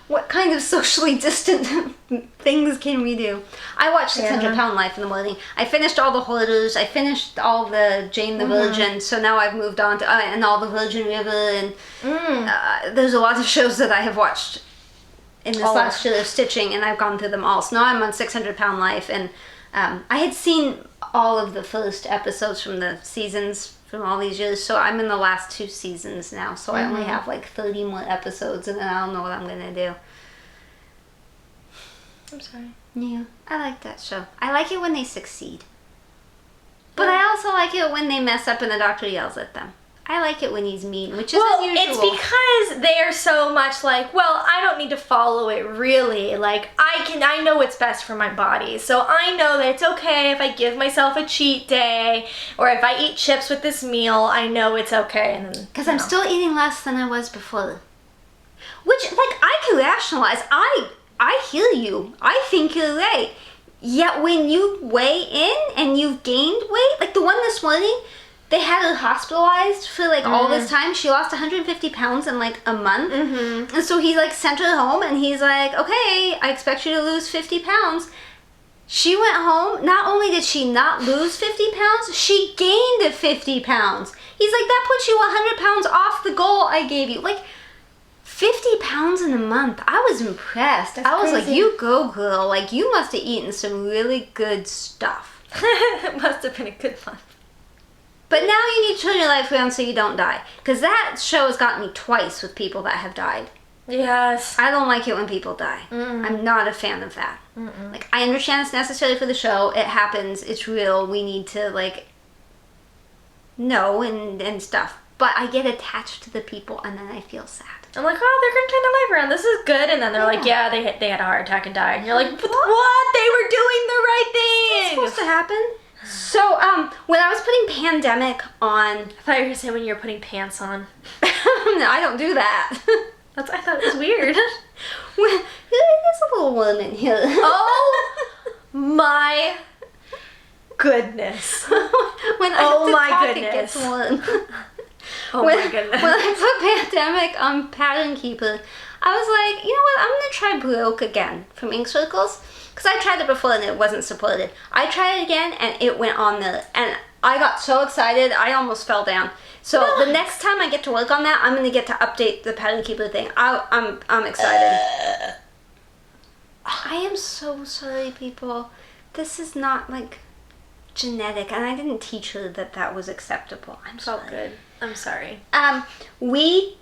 [SPEAKER 1] What kind of socially distant things can we do? I watched 600 Pound Life in the morning. I finished all the Hoarders. I finished all the Jane the Virgin. So now I've moved on to and all the Virgin River. And there's a lot of shows that I have watched in this last year of stitching, and I've gone through them all. So now I'm on 600 Pound Life, and I had seen all of the first episodes from the seasons from all these years, so I'm in the last 2 seasons now, so I only have like 30 more episodes, and then I don't know what I'm gonna do.
[SPEAKER 2] I'm sorry.
[SPEAKER 1] Yeah, I like that show. I like it when they succeed. But I also like it when they mess up and the doctor yells at them. I like it when he's mean, which is unusual.
[SPEAKER 2] It's because they are so much like, well, I don't need to follow it really. Like, I know what's best for my body. So I know that it's okay if I give myself a cheat day, or if I eat chips with this meal, I know it's okay.
[SPEAKER 1] Because I'm still eating less than I was before. Which, like, I can rationalize. I hear you. I think you're right. Yet when you weigh in and you've gained weight, like the one this morning, they had her hospitalized for like all this time. She lost 150 pounds in like a month. And so he like sent her home, and he's like, okay, I expect you to lose 50 pounds. She went home. Not only did she not lose 50 pounds, she gained 50 pounds. He's like, that puts you 100 pounds off the goal I gave you. Like, 50 pounds in a month. I was impressed. I was like, you go, girl. Like, you must have eaten some really good stuff.
[SPEAKER 2] It must have been a good month.
[SPEAKER 1] But now you need to turn your life around so you don't die. Because that show has gotten me twice with people that have died.
[SPEAKER 2] Yes.
[SPEAKER 1] I don't like it when people die. I'm not a fan of that. Like, I understand it's necessary for the show. It happens. It's real. We need to, like, know and stuff. But I get attached to the people, and then I feel sad.
[SPEAKER 2] I'm like, oh, they're going to turn their life around. This is good. And then they're like, yeah, they had a heart attack and died. And you're like, what? They were doing the right thing.
[SPEAKER 1] It's supposed to happen. So, when I was putting Pandemic on...
[SPEAKER 2] I thought you were going to say when you were putting pants on.
[SPEAKER 1] No, I don't do that.
[SPEAKER 2] I thought it was weird.
[SPEAKER 1] There's a little woman here.
[SPEAKER 2] Oh, my goodness.
[SPEAKER 1] My goodness. It gets warm.
[SPEAKER 2] My goodness.
[SPEAKER 1] When I put Pandemic on Pattern Keeper, I was like, you know what, I'm going to try Broke again from Ink Circles. Because I tried it before and it wasn't supported. I tried it again and it went on there. And I got so excited, I almost fell down. So the next time I get to work on that, I'm going to get to update the Pattern Keeper thing. I'm excited. I am so sorry, people. This is not like genetic, and I didn't teach her that that was acceptable. I'm sorry.
[SPEAKER 2] Oh, good. I'm sorry.
[SPEAKER 1] We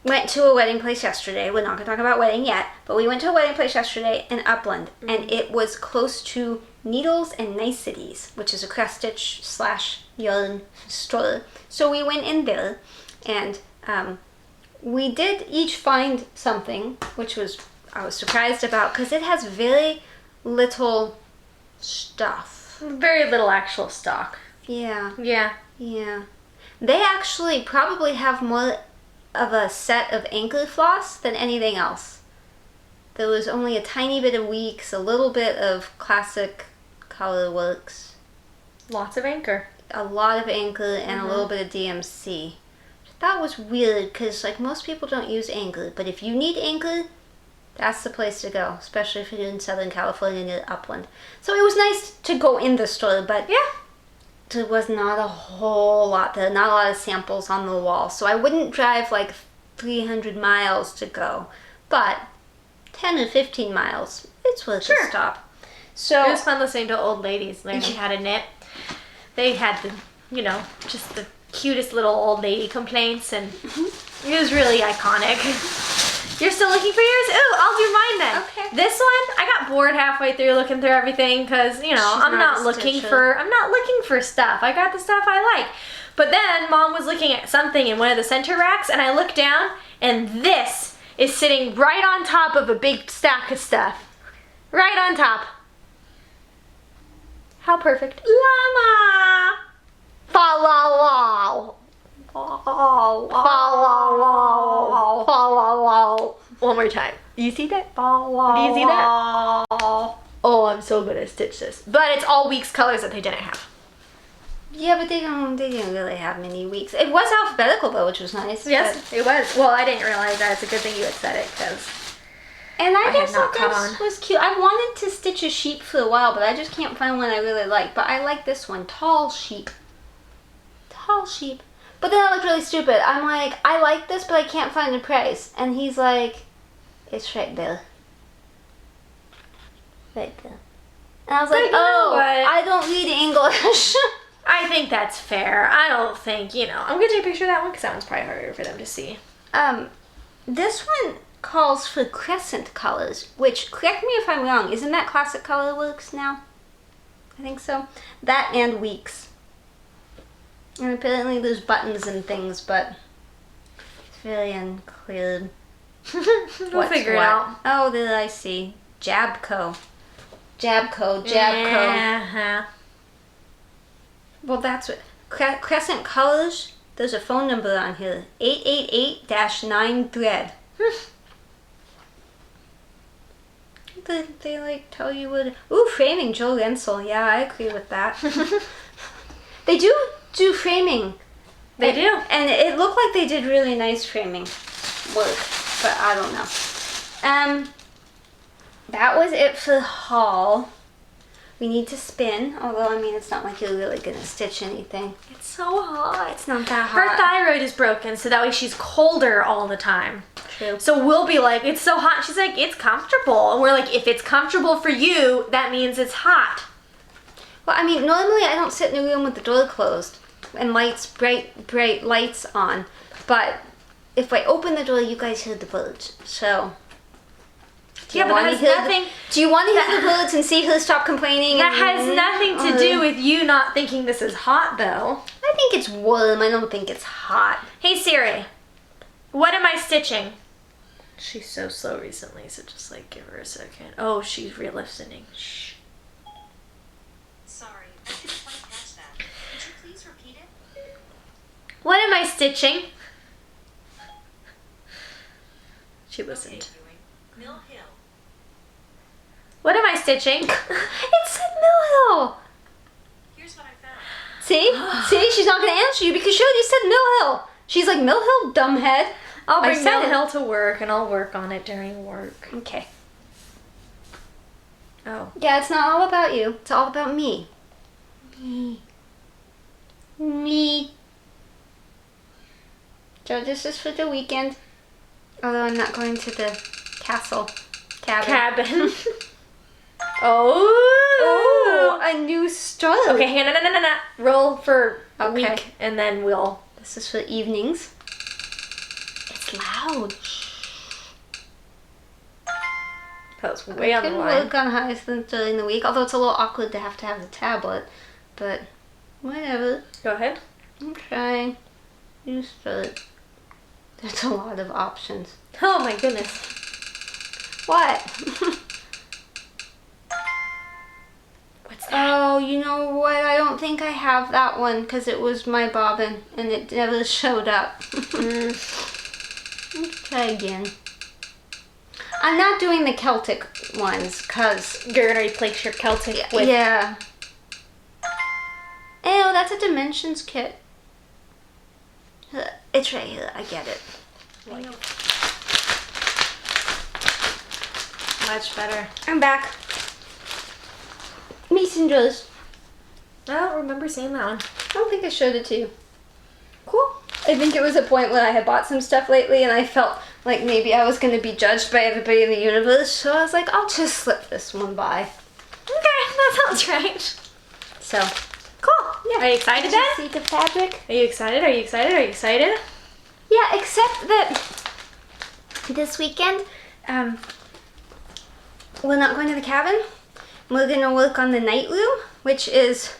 [SPEAKER 1] went to a wedding place yesterday. We're not going to talk about wedding yet, but we went to a wedding place yesterday in Upland, and it was close to Needles and Niceties, which is a cross stitch / yarn store. So we went in there, and we did each find something, which I was surprised about, because it has very little stuff.
[SPEAKER 2] Very little actual stock.
[SPEAKER 1] Yeah.
[SPEAKER 2] Yeah.
[SPEAKER 1] Yeah. They actually probably have more of a set of anchor floss than anything else. There was only a tiny bit of Weeks, a little bit of classic color works.
[SPEAKER 2] Lots of anchor.
[SPEAKER 1] A lot of anchor and a little bit of DMC. That was weird because like most people don't use anchor, but if you need anchor, that's the place to go, especially if you're in Southern California near Upland. So it was nice to go in the store, but
[SPEAKER 2] yeah,
[SPEAKER 1] there was not a whole lot there, not a lot of samples on the wall. So I wouldn't drive like 300 miles to go, but 10 or 15 miles, it's worth a stop. So
[SPEAKER 2] it was fun listening to old ladies learning how to knit. They had the, just the cutest little old lady complaints, and it was really iconic. You're still looking for yours? Ooh, I'll do mine then.
[SPEAKER 1] Okay.
[SPEAKER 2] This one, I got bored halfway through looking through everything because, I'm not looking for stuff. I got the stuff I like. But then Mom was looking at something in one of the center racks, and I looked down, and this is sitting right on top of a big stack of stuff. Right on top. How perfect. Llama! Fa-la-la. One more time. You see that? Do you see that? Oh, I'm so good at stitch this. But it's all Weeks colors that they didn't have.
[SPEAKER 1] Yeah, but they didn't really have many Weeks. It was alphabetical though, which was nice.
[SPEAKER 2] Yes, it was. Well, I didn't realize that. It's a good thing you had said it because.
[SPEAKER 1] And I just thought this was cute. I wanted to stitch a sheep for a while, but I just can't find one I really like. But I like this one, tall sheep. Tall sheep. But then I looked really stupid. I'm like, I like this, but I can't find the price. And he's like, it's right there. Right there. And I was like, I don't read English.
[SPEAKER 2] I think that's fair. I don't think, I'm going to take a picture of that one because that one's probably harder for them to see.
[SPEAKER 1] This one calls for crescent colors, which, correct me if I'm wrong, isn't that classic color works now? I think so. That and Weeks. And apparently there's buttons and things, but it's very unclear.
[SPEAKER 2] We'll figure it out.
[SPEAKER 1] Oh, there I see. Jabco. Jabco.
[SPEAKER 2] Uh-huh.
[SPEAKER 1] Well, that's what... Crescent colors, there's a phone number on here. 888-9 They like tell you what... Ooh, framing, Joe Rensel. Yeah, I agree with that. They do framing.
[SPEAKER 2] They do.
[SPEAKER 1] And it looked like they did really nice framing work, but I don't know. That was it for the haul. We need to spin, although I mean it's not like you're really gonna stitch anything.
[SPEAKER 2] It's so hot.
[SPEAKER 1] It's not that hot.
[SPEAKER 2] Her thyroid is broken, so that way she's colder all the time.
[SPEAKER 1] True.
[SPEAKER 2] So we'll be like, it's so hot. She's like, it's comfortable. And we're like, if it's comfortable for you, that means it's hot.
[SPEAKER 1] Well, I mean, normally I don't sit in a room with the door closed and bright lights on, but if I open the door, you guys hear the birds, so... Do you want to hear the birds and see her stop complaining?
[SPEAKER 2] That has nothing to do with you not thinking this is hot, though.
[SPEAKER 1] I think it's warm. I don't think it's hot.
[SPEAKER 2] Hey, Siri, what am I stitching? She's so slow recently, so just like give her a second. Oh, she's re-listening. Shh.
[SPEAKER 3] Sorry, I didn't quite catch that. Could you please repeat it?
[SPEAKER 2] What am I stitching? She listened.
[SPEAKER 3] Okay, Mill Hill.
[SPEAKER 2] What am I stitching?
[SPEAKER 1] It said Mill Hill.
[SPEAKER 3] Here's what I found.
[SPEAKER 1] See? She's not going to answer you because she already said Mill Hill. She's like, Mill Hill, dumbhead.
[SPEAKER 2] I'll bring Mill Hill to work and I'll work on it during work.
[SPEAKER 1] Okay.
[SPEAKER 2] Oh.
[SPEAKER 1] Yeah, it's not all about you. It's all about me. Me. So this is for the weekend. Although I'm not going to the castle
[SPEAKER 2] cabin. Oh,
[SPEAKER 1] a new start.
[SPEAKER 2] okay, hang on, no. Roll for a
[SPEAKER 1] Okay.
[SPEAKER 2] week, and then we'll.
[SPEAKER 1] This is for evenings.
[SPEAKER 2] It's loud. That was way on
[SPEAKER 1] I
[SPEAKER 2] the
[SPEAKER 1] can
[SPEAKER 2] line.
[SPEAKER 1] work on Hyacinth during the week, although it's a little awkward to have the tablet. But whatever.
[SPEAKER 2] Go ahead.
[SPEAKER 1] I'm trying. New start. There's a lot of options.
[SPEAKER 2] Oh my goodness.
[SPEAKER 1] What?
[SPEAKER 2] What's that?
[SPEAKER 1] Oh, you know what? I don't think I have that one because it was my bobbin and it never showed up. Let's try again. I'm not doing the Celtic ones because...
[SPEAKER 2] You're gonna replace your Celtic with.
[SPEAKER 1] Yeah. Oh, that's a Dimensions kit. It's right here. I get it.
[SPEAKER 2] I know. Much better.
[SPEAKER 1] I'm back. Mason drills.
[SPEAKER 2] I don't remember seeing that one.
[SPEAKER 1] I don't think I showed it to you. Cool. I think it was a point when I had bought some stuff lately and I felt like maybe I was going to be judged by everybody in the universe, so I was like, I'll just slip this one by.
[SPEAKER 2] Okay, that sounds right.
[SPEAKER 1] So,
[SPEAKER 2] Cool.
[SPEAKER 1] yeah.
[SPEAKER 2] Are you excited
[SPEAKER 1] Did
[SPEAKER 2] then?
[SPEAKER 1] you see the fabric?
[SPEAKER 2] Are you excited? Are you excited? Are you excited?
[SPEAKER 1] Yeah, except that this weekend, we're not going to the cabin. We're going to work on the night room, which is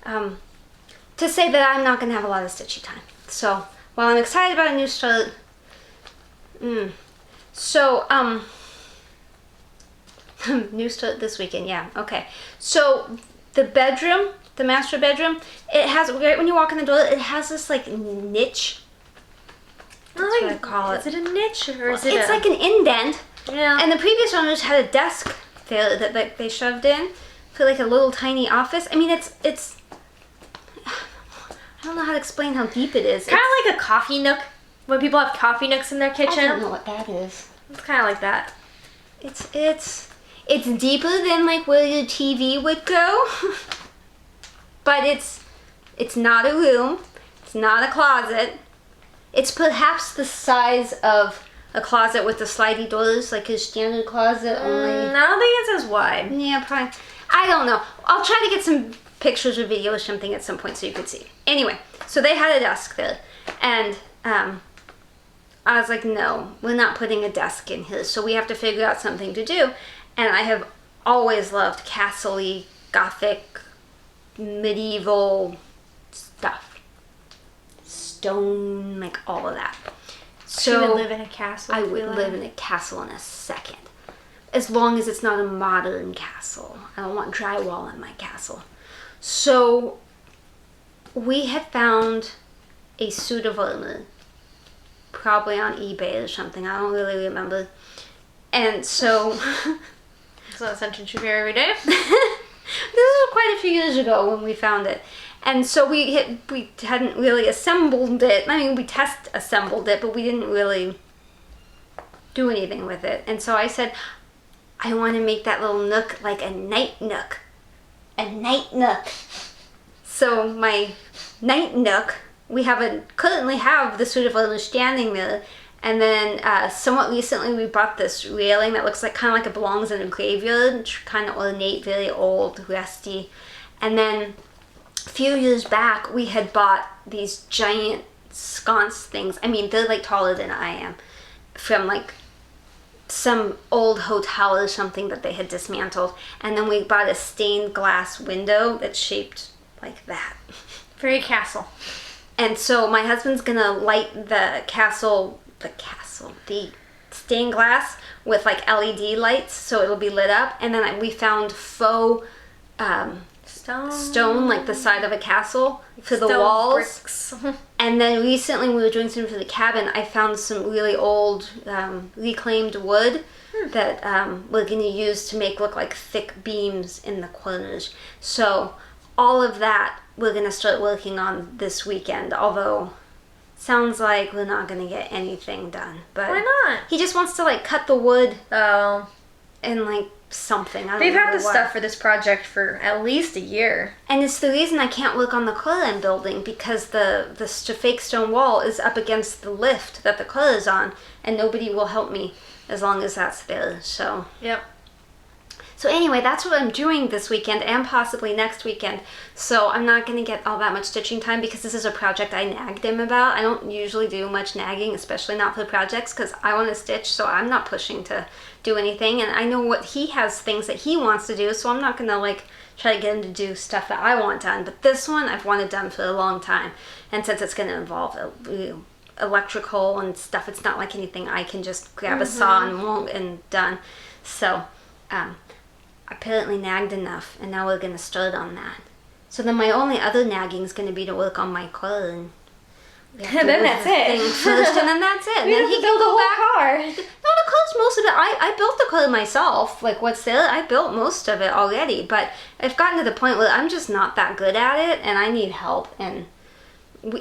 [SPEAKER 1] to say that I'm not going to have a lot of stitchy time. So, while I'm excited about a new start, new start this weekend, yeah, okay. So, the bedroom, the master bedroom, it has, right when you walk in the door, it has this like niche. That's what I call it.
[SPEAKER 2] Is it a niche or is it
[SPEAKER 1] It's like an indent.
[SPEAKER 2] Yeah.
[SPEAKER 1] And the previous owners had a desk there that like they shoved in for like a little tiny office. I mean, it's. I don't know how to explain how deep it is.
[SPEAKER 2] Kind of like a coffee nook. When people have coffee nooks in their
[SPEAKER 1] I
[SPEAKER 2] kitchen.
[SPEAKER 1] don't know what that is.
[SPEAKER 2] It's kind of like that.
[SPEAKER 1] It's deeper than like where your TV would go, but it's not a room. It's not a closet. It's perhaps the size of a closet with the slidey doors, like a standard closet. Only.
[SPEAKER 2] I don't think it's as wide.
[SPEAKER 1] Yeah, probably. I don't know. I'll try to get some pictures or video or something at some point so you could see. Anyway, so they had a desk there, and I was like, no, we're not putting a desk in here, so we have to figure out something to do. And I have always loved castle-y, gothic, medieval stuff. Stone, like all of that.
[SPEAKER 2] So
[SPEAKER 1] So
[SPEAKER 2] you would live in a castle.
[SPEAKER 1] I would live in a castle in a second. As long as it's not a modern castle. I don't want drywall in my castle. So we had found a suit of armor, probably on eBay or something. I don't really remember. And so
[SPEAKER 2] So that's something you wear every day.
[SPEAKER 1] this was quite a few years ago when we found it. And so we hadn't really assembled it. I mean, we test assembled it, but we didn't really do anything with it. And so I said, I want to make that little nook like a night nook. A night nook. So my night nook, currently have the suit of armor standing there. And then somewhat recently we bought this railing that looks like kind of like it belongs in a graveyard. Kind of ornate, very old, rusty. And then a few years back we had bought these giant sconce things. I mean, they're like taller than I am. From like some old hotel or something that they had dismantled. And then we bought a stained glass window that's shaped like that.
[SPEAKER 2] Very castle.
[SPEAKER 1] And so my husband's gonna light the stained glass with like LED lights so it'll be lit up. And then we found faux stone, like the side of a castle for the
[SPEAKER 2] Stone
[SPEAKER 1] walls.
[SPEAKER 2] bricks.
[SPEAKER 1] And then recently when we were doing something for the cabin, I found some really old reclaimed wood that we're going to use to make look like thick beams in the corners. So all of that we're going to start working on this weekend, although sounds like we're not going to get anything done. But
[SPEAKER 2] Why not?
[SPEAKER 1] he just wants to like cut the wood
[SPEAKER 2] Oh.
[SPEAKER 1] and like something. I don't
[SPEAKER 2] They've had
[SPEAKER 1] know
[SPEAKER 2] the
[SPEAKER 1] what.
[SPEAKER 2] stuff for this project for at least a year.
[SPEAKER 1] And it's the reason I can't work on the color I'm building, because the fake stone wall is up against the lift that the color is on, and nobody will help me as long as that's there. So
[SPEAKER 2] Yep.
[SPEAKER 1] So anyway, that's what I'm doing this weekend and possibly next weekend. So I'm not going to get all that much stitching time because this is a project I nagged him about. I don't usually do much nagging, especially not for projects, because I want to stitch, so I'm not pushing to do anything. And I know what he has things that he wants to do, so I'm not going to like try to get him to do stuff that I want done. But this one I've wanted done for a long time. And since it's going to involve electrical and stuff, it's not like anything I can just grab a saw and done. So, apparently nagged enough, and now we're going to start on that. So then my only other nagging is going to be to work on my car, and
[SPEAKER 2] then that's it.
[SPEAKER 1] First, and then that's it. And then he can go back.
[SPEAKER 2] Car.
[SPEAKER 1] No, the car's most of it. I built the car myself. Like what's there, I built most of it already. But I've gotten to the point where I'm just not that good at it, and I need help. And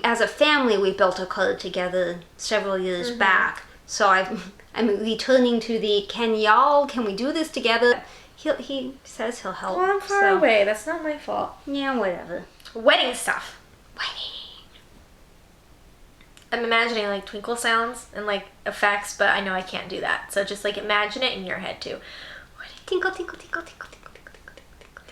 [SPEAKER 1] as a family, we built a car together several years back. So I'm returning to the can we do this together? He says he'll help.
[SPEAKER 2] Well, I'm far away. That's not my fault.
[SPEAKER 1] Yeah, whatever.
[SPEAKER 2] Wedding stuff.
[SPEAKER 1] Wedding.
[SPEAKER 2] I'm imagining like twinkle sounds and like effects, but I know I can't do that. So just like imagine it in your head too.
[SPEAKER 1] Tinkle, tinkle, tinkle, tinkle, tinkle, tinkle, tinkle, tinkle.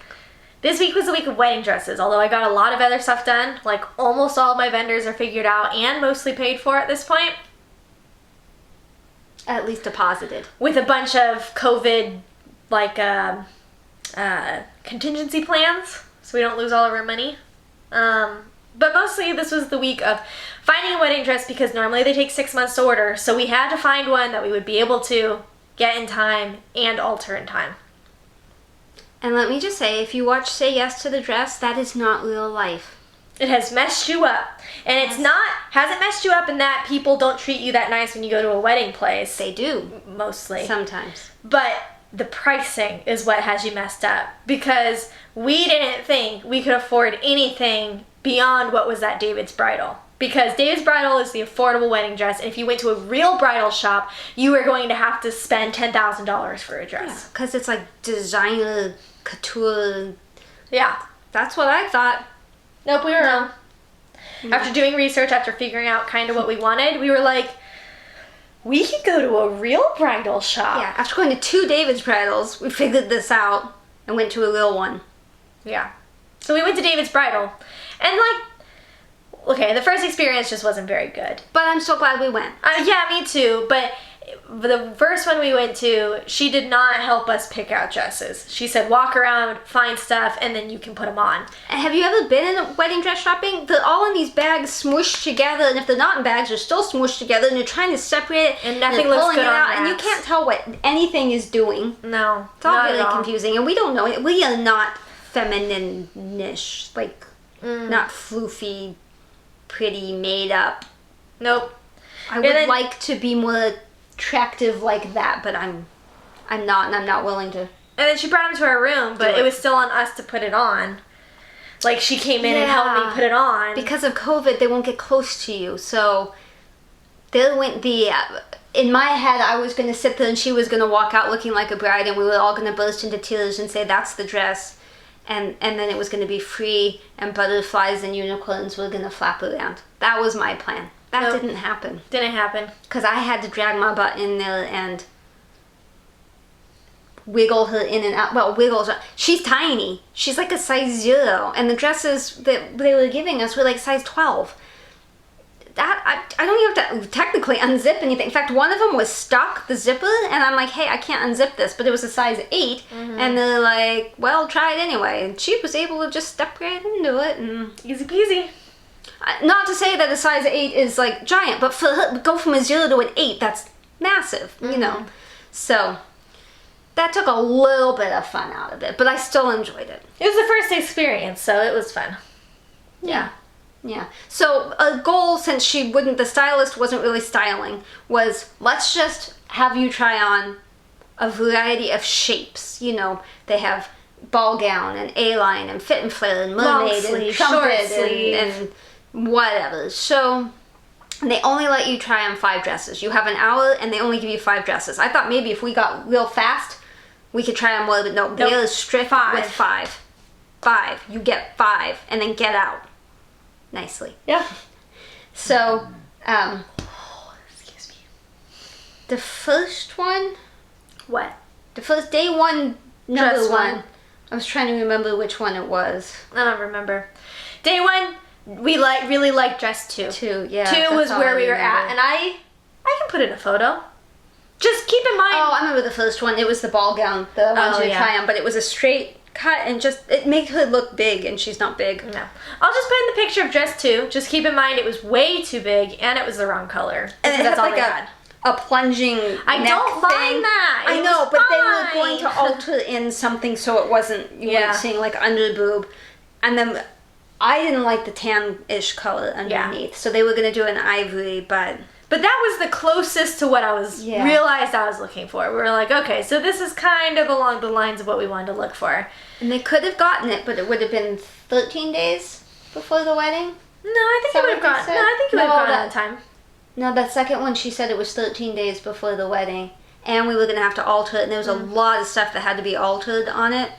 [SPEAKER 2] This week was a week of wedding dresses, although I got a lot of other stuff done. Like almost all of my vendors are figured out and mostly paid for at this point.
[SPEAKER 1] At least deposited.
[SPEAKER 2] With a bunch of COVID like contingency plans, so we don't lose all of our money. But mostly this was the week of finding a wedding dress, because normally they take 6 months to order, so we had to find one that we would be able to get in time and alter in time.
[SPEAKER 1] And let me just say, if you watch Say Yes to the Dress, that is not real life.
[SPEAKER 2] It has messed you up. And it's hasn't messed you up in that people don't treat you that nice when you go to a wedding place.
[SPEAKER 1] They do.
[SPEAKER 2] Mostly.
[SPEAKER 1] Sometimes.
[SPEAKER 2] But the pricing is what has you messed up, because we didn't think we could afford anything beyond what was at David's Bridal. Because David's Bridal is the affordable wedding dress, and if you went to a real bridal shop, you were going to have to spend $10,000 for a dress.
[SPEAKER 1] Because it's like designer, couture.
[SPEAKER 2] Yeah.
[SPEAKER 1] That's what I thought.
[SPEAKER 2] Nope, we were wrong.
[SPEAKER 1] No.
[SPEAKER 2] After doing research, after figuring out kind of what we wanted, we were like, we could go to a real bridal shop.
[SPEAKER 1] Yeah, after going to 2 David's Bridals, we figured this out and went to a real one.
[SPEAKER 2] Yeah. So we went to David's Bridal, and like, okay, the first experience just wasn't very good.
[SPEAKER 1] But I'm so glad we went.
[SPEAKER 2] Yeah, me too, but the first one we went to, she did not help us pick out dresses. She said, walk around, find stuff, and then you can put them on.
[SPEAKER 1] And have you ever been in a wedding dress shopping? They're all in these bags smooshed together, and if they're not in bags, they're still smooshed together, and you're trying to separate it,
[SPEAKER 2] And nothing looks
[SPEAKER 1] pulling
[SPEAKER 2] good
[SPEAKER 1] it
[SPEAKER 2] on
[SPEAKER 1] out, and you
[SPEAKER 2] racks.
[SPEAKER 1] can't tell what anything is doing.
[SPEAKER 2] No,
[SPEAKER 1] It's all
[SPEAKER 2] not
[SPEAKER 1] really
[SPEAKER 2] at all.
[SPEAKER 1] confusing, and we don't know it. We are not feminine-ish, like, not floofy, pretty, made up.
[SPEAKER 2] Nope.
[SPEAKER 1] I would like to be more attractive like that, but I'm not, and I'm not willing to.
[SPEAKER 2] And then she brought them to our room, but
[SPEAKER 1] Do it.
[SPEAKER 2] it was still on us to put it on. Like, she came in and helped me put it on.
[SPEAKER 1] Because of COVID, they won't get close to you, so there went the... in my head, I was going to sit there and she was going to walk out looking like a bride, and we were all going to burst into tears and say, that's the dress. And then it was going to be free, and butterflies and unicorns were going to flap around. That was my plan. That
[SPEAKER 2] Nope.
[SPEAKER 1] didn't happen.
[SPEAKER 2] Didn't happen.
[SPEAKER 1] Because I had to drag my butt in there and wiggle her in and out. Well, wiggles. She's tiny. She's like a size 0. And the dresses that they were giving us were like size 12. That I don't even have to technically unzip anything. In fact, one of them was stuck, the zipper, and I'm like, hey, I can't unzip this. But it was a size 8. And they're like, well, try it anyway. And she was able to just step right into it. And
[SPEAKER 2] Easy peasy.
[SPEAKER 1] not to say that a size 8 is like giant, but for her, go from a 0 to an 8, that's massive, you know. So that took a little bit of fun out of it, but I still enjoyed it.
[SPEAKER 2] It was the first experience, so it was fun.
[SPEAKER 1] Yeah. Yeah. So a goal, since the stylist wasn't really styling, was let's just have you try on a variety of shapes. You know, they have ball gown and A-line and fit and flare and mermaid and
[SPEAKER 2] sleeve,
[SPEAKER 1] trumpet
[SPEAKER 2] short sleeve.
[SPEAKER 1] and whatever. So they only let you try on 5 dresses. You have an hour and they only give you 5 dresses. I thought maybe if we got real fast, we could try on more, but no,
[SPEAKER 2] Nope.
[SPEAKER 1] Dale is strict
[SPEAKER 2] 5.
[SPEAKER 1] with 5. 5. You get 5, and then get out nicely.
[SPEAKER 2] Yeah.
[SPEAKER 1] So,
[SPEAKER 2] Excuse me.
[SPEAKER 1] the first one,
[SPEAKER 2] What?
[SPEAKER 1] the first day 1, number
[SPEAKER 2] Dress
[SPEAKER 1] 1.
[SPEAKER 2] one.
[SPEAKER 1] I was trying to remember which one it was.
[SPEAKER 2] I don't remember. Day 1, we really liked dress 2.
[SPEAKER 1] 2, yeah.
[SPEAKER 2] 2
[SPEAKER 1] that's
[SPEAKER 2] was
[SPEAKER 1] all
[SPEAKER 2] where
[SPEAKER 1] I
[SPEAKER 2] we were
[SPEAKER 1] remember.
[SPEAKER 2] at, and I can put in a photo. Just keep in mind.
[SPEAKER 1] Oh, I remember the first one. It was the ball gown, the one you try on, but it was a straight cut and just it made her look big, and she's not big.
[SPEAKER 2] No. I'll just put in the picture of dress 2. Just keep in mind it was way too big and it was the wrong color.
[SPEAKER 1] And it
[SPEAKER 2] That's
[SPEAKER 1] had
[SPEAKER 2] all
[SPEAKER 1] like
[SPEAKER 2] they had.
[SPEAKER 1] a plunging.
[SPEAKER 2] I
[SPEAKER 1] neck
[SPEAKER 2] don't
[SPEAKER 1] thing.
[SPEAKER 2] mind that.
[SPEAKER 1] I
[SPEAKER 2] It
[SPEAKER 1] know,
[SPEAKER 2] was
[SPEAKER 1] but they were
[SPEAKER 2] fine.
[SPEAKER 1] going to alter in something so it wasn't you
[SPEAKER 2] Yeah.
[SPEAKER 1] weren't seeing like under boob, and then I didn't like the tan-ish color underneath, so they were gonna do an ivory, but
[SPEAKER 2] that was the closest to what I was realized I was looking for. We were like, okay, so this is kind of along the lines of what we wanted to look for.
[SPEAKER 1] and they could have gotten it, but it would have been 13 days before the wedding.
[SPEAKER 2] No, I think
[SPEAKER 1] Is that
[SPEAKER 2] it would have
[SPEAKER 1] what
[SPEAKER 2] gone.
[SPEAKER 1] they
[SPEAKER 2] No,
[SPEAKER 1] said?
[SPEAKER 2] I think it would have
[SPEAKER 1] No,
[SPEAKER 2] gone
[SPEAKER 1] that-
[SPEAKER 2] on time.
[SPEAKER 1] No, that second one, she said it was 13 days before the wedding, and we were going to have to alter it, and there was a lot of stuff that had to be altered on it.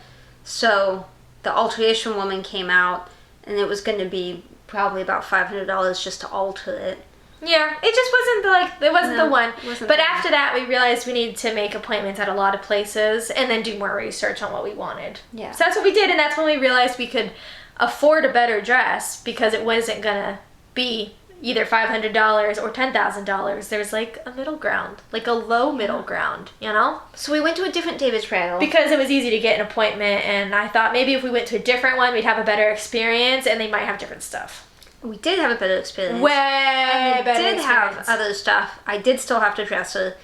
[SPEAKER 1] So the alteration woman came out, and it was going to be probably about $500 just to alter it.
[SPEAKER 2] Yeah, it just wasn't the one.
[SPEAKER 1] it wasn't
[SPEAKER 2] But
[SPEAKER 1] the one.
[SPEAKER 2] after that, we realized we needed to make appointments at a lot of places and then do more research on what we wanted.
[SPEAKER 1] Yeah.
[SPEAKER 2] So that's what we did, and that's when we realized we could afford a better dress because it wasn't gonna be either $500 or $10,000. There's like a middle ground, like a low middle ground, you know?
[SPEAKER 1] So we went to a different David's Bridal.
[SPEAKER 2] Because it was easy to get an appointment, and I thought maybe if we went to a different one, we'd have a better experience, and they might have different stuff.
[SPEAKER 1] We did have a better experience.
[SPEAKER 2] Way
[SPEAKER 1] and we
[SPEAKER 2] better
[SPEAKER 1] did have
[SPEAKER 2] experience.
[SPEAKER 1] other stuff. I did still have to dress her.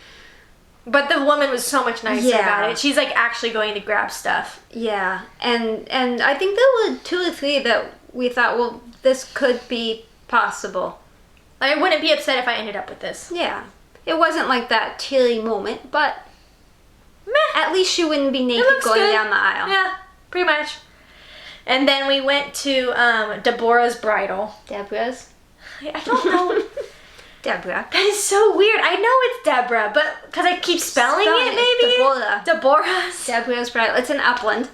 [SPEAKER 2] But the woman was so much nicer
[SPEAKER 1] Yeah.
[SPEAKER 2] about it. She's like actually going to grab stuff.
[SPEAKER 1] Yeah, and I think there were 2 or 3 that we thought, well, this could be possible.
[SPEAKER 2] I wouldn't be upset if I ended up with this.
[SPEAKER 1] Yeah. It wasn't like that teary moment, but
[SPEAKER 2] Meh.
[SPEAKER 1] at least she wouldn't be
[SPEAKER 2] It
[SPEAKER 1] naked
[SPEAKER 2] looks
[SPEAKER 1] going
[SPEAKER 2] good.
[SPEAKER 1] down the aisle.
[SPEAKER 2] Yeah, pretty much. And then we went to Deborah's bridal.
[SPEAKER 1] Deborah's?
[SPEAKER 2] I don't know.
[SPEAKER 1] Deborah.
[SPEAKER 2] That is so weird. I know it's Deborah, but because I keep spelling it, maybe?
[SPEAKER 1] Deborah.
[SPEAKER 2] Deborah's.
[SPEAKER 1] Deborah's bridal. It's in Upland.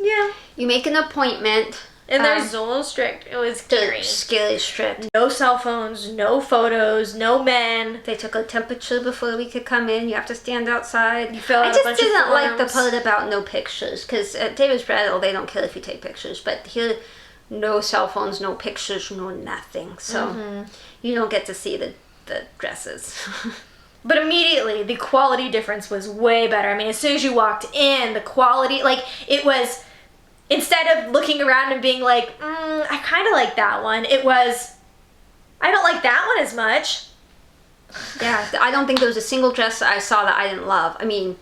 [SPEAKER 2] Yeah.
[SPEAKER 1] You make an appointment.
[SPEAKER 2] And they're a little strict. It was
[SPEAKER 1] They're
[SPEAKER 2] scary.
[SPEAKER 1] scary strict.
[SPEAKER 2] No cell phones, no photos, no men.
[SPEAKER 1] They took a temperature before we could come in. You have to stand outside.
[SPEAKER 2] You fill out
[SPEAKER 1] I
[SPEAKER 2] a
[SPEAKER 1] just
[SPEAKER 2] bunch of
[SPEAKER 1] didn't like the
[SPEAKER 2] forms.
[SPEAKER 1] part about no pictures, because at David's Bridal, they don't care if you take pictures. But here, no cell phones, no pictures, no nothing. So you don't get to see the dresses.
[SPEAKER 2] But immediately, the quality difference was way better. I mean, as soon as you walked in, the quality, like, it was, instead of looking around and being like, I kind of like that one, it was, I don't like that one as much.
[SPEAKER 1] Yeah, I don't think there was a single dress I saw that I didn't love. I mean,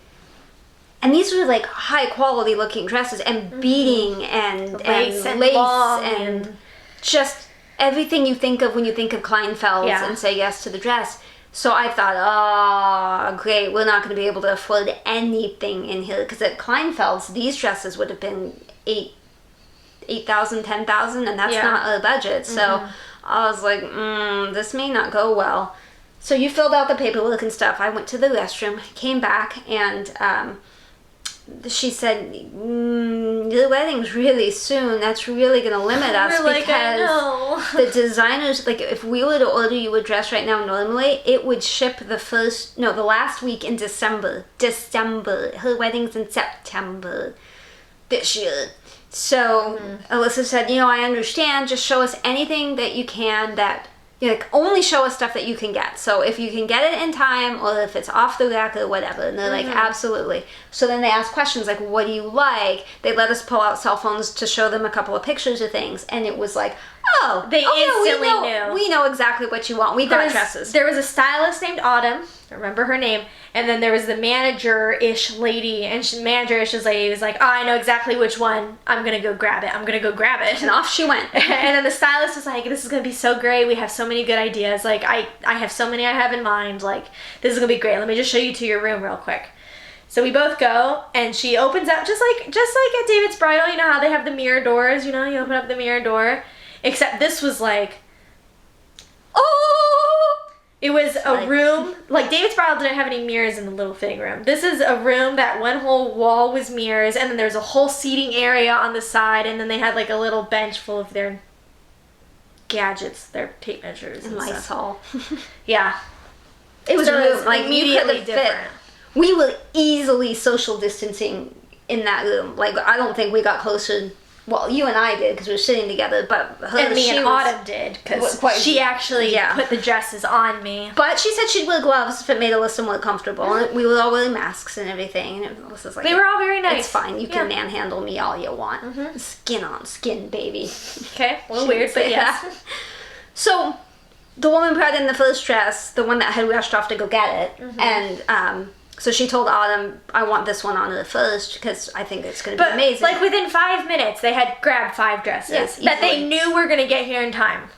[SPEAKER 1] and these were like high quality looking dresses and beading and
[SPEAKER 2] Lace and
[SPEAKER 1] lace
[SPEAKER 2] long
[SPEAKER 1] and just everything you think of when you think of Kleinfelds
[SPEAKER 2] Yeah.
[SPEAKER 1] and say yes to the dress. So I thought, oh, great, we're not going to be able to afford anything in here, because at Kleinfelds, these dresses would have been $8,000, $10,000, and that's
[SPEAKER 2] Yeah.
[SPEAKER 1] not our budget. So I was like, this may not go well. So you filled out the paperwork and stuff. I went to the restroom, came back, and she said, your wedding's really soon. That's really going to limit us,
[SPEAKER 2] We're like, I
[SPEAKER 1] because
[SPEAKER 2] know.
[SPEAKER 1] the designers, like, if we were to order you a dress right now normally, it would ship the last week in December. Her wedding's in September this year. So Alyssa said, I understand. Just show us anything that you can that, like, only show us stuff that you can get. So if you can get it in time, or if it's off the rack or whatever. And they're like, absolutely. So then they ask questions like, what do you like? They let us pull out cell phones to show them a couple of pictures of things. And it was like,
[SPEAKER 2] They instantly
[SPEAKER 1] we
[SPEAKER 2] knew.
[SPEAKER 1] We know exactly what you want. We got dresses.
[SPEAKER 2] There was a stylist named Autumn, I remember her name, and then there was the manager-ish lady, and manager-ish lady was like, I know exactly which one. I'm going to go grab it.
[SPEAKER 1] And off she went.
[SPEAKER 2] And then the stylist was like, this is going to be so great. We have so many good ideas. Like, I have so many I have in mind. Like, this is going to be great. Let me just show you to your room real quick. So we both go, and she opens up, just like at David's Bridal, you know how they have the mirror doors, you open up the mirror door. Except this was like, oh! It was a
[SPEAKER 1] Like-
[SPEAKER 2] room, like David's bridal didn't have any mirrors in the little fitting room. This is a room that one whole wall was mirrors, and then there's a whole seating area on the side, and then they had like a little bench full of their gadgets, their tape measures and stuff.
[SPEAKER 1] Lysol.
[SPEAKER 2] Yeah.
[SPEAKER 1] It was
[SPEAKER 2] So
[SPEAKER 1] room,
[SPEAKER 2] it's
[SPEAKER 1] like you
[SPEAKER 2] immediately
[SPEAKER 1] could've fit.
[SPEAKER 2] different.
[SPEAKER 1] We were easily social distancing in that room. Like I don't think we got closer. Well, you and I did because we were sitting together, but her,
[SPEAKER 2] And me
[SPEAKER 1] she
[SPEAKER 2] and
[SPEAKER 1] was-
[SPEAKER 2] Autumn did, because
[SPEAKER 1] quite-
[SPEAKER 2] she actually
[SPEAKER 1] yeah.
[SPEAKER 2] put the dresses on me.
[SPEAKER 1] But she said she'd wear gloves if it made Alyssa more comfortable. And we were all wearing masks and everything. And Alyssa's like,
[SPEAKER 2] They were all very nice.
[SPEAKER 1] It's fine. You can
[SPEAKER 2] Yeah.
[SPEAKER 1] manhandle me all you want. Skin on skin, baby.
[SPEAKER 2] Okay, a little
[SPEAKER 1] She
[SPEAKER 2] weird,
[SPEAKER 1] didn't
[SPEAKER 2] but
[SPEAKER 1] say
[SPEAKER 2] yes.
[SPEAKER 1] that. So, the woman brought in the first dress, the one that had rushed off to go get it, and so she told Autumn, "I want this one on her first because I think it's going to be
[SPEAKER 2] But
[SPEAKER 1] amazing."
[SPEAKER 2] like within 5 minutes, they had grabbed 5 dresses
[SPEAKER 1] Yes,
[SPEAKER 2] that they
[SPEAKER 1] easily.
[SPEAKER 2] knew were gonna get here in time.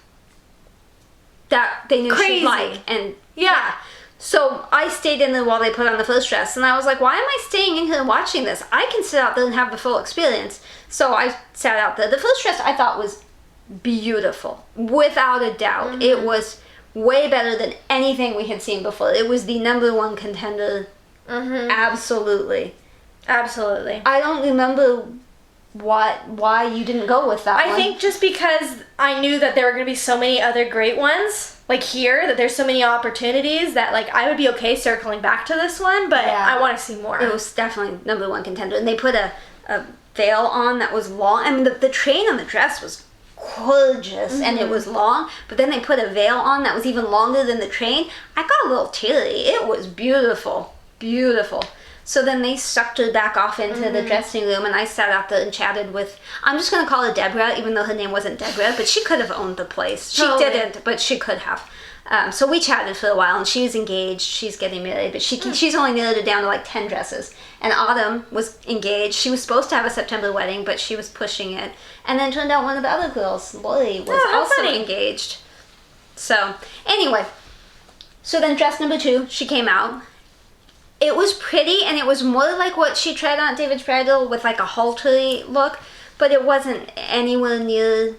[SPEAKER 1] that they knew
[SPEAKER 2] Crazy.
[SPEAKER 1] she'd like, and
[SPEAKER 2] Yeah.
[SPEAKER 1] so I stayed in there while they put on the first dress, and I was like, "Why am I staying in here watching this? I can sit out there and have the full experience." So I sat out there. The first dress I thought was beautiful, without a doubt. It was way better than anything we had seen before. It was the #1 contender. Absolutely.
[SPEAKER 2] Absolutely.
[SPEAKER 1] I don't remember why you didn't go with that
[SPEAKER 2] I
[SPEAKER 1] one.
[SPEAKER 2] think just because I knew that there were gonna be so many other great ones, like here, that there's so many opportunities that like I would be okay circling back to this one, but
[SPEAKER 1] Yeah.
[SPEAKER 2] I want to see more.
[SPEAKER 1] It was definitely #1 contender. And they put a veil on that was long. I mean, the train on the dress was gorgeous and it was long, but then they put a veil on that was even longer than the train. I got a little teary. It was beautiful. Beautiful. So then they sucked her back off into the dressing room, and I sat out there and chatted with, I'm just going to call her Deborah, even though her name wasn't Deborah, but she could have owned the place. She
[SPEAKER 2] Totally.
[SPEAKER 1] didn't, but she could have. So we chatted for a while, and she was engaged. She's getting married, but she's only narrowed it down to like 10 dresses. And Autumn was engaged. She was supposed to have a September wedding, but she was pushing it. And then turned out one of the other girls, Lori, was
[SPEAKER 2] Oh, how
[SPEAKER 1] also
[SPEAKER 2] funny.
[SPEAKER 1] engaged. So anyway, so then dress #2, she came out. It was pretty, and it was more like what she tried on at David's bridal with like a haltery look, but it wasn't anywhere near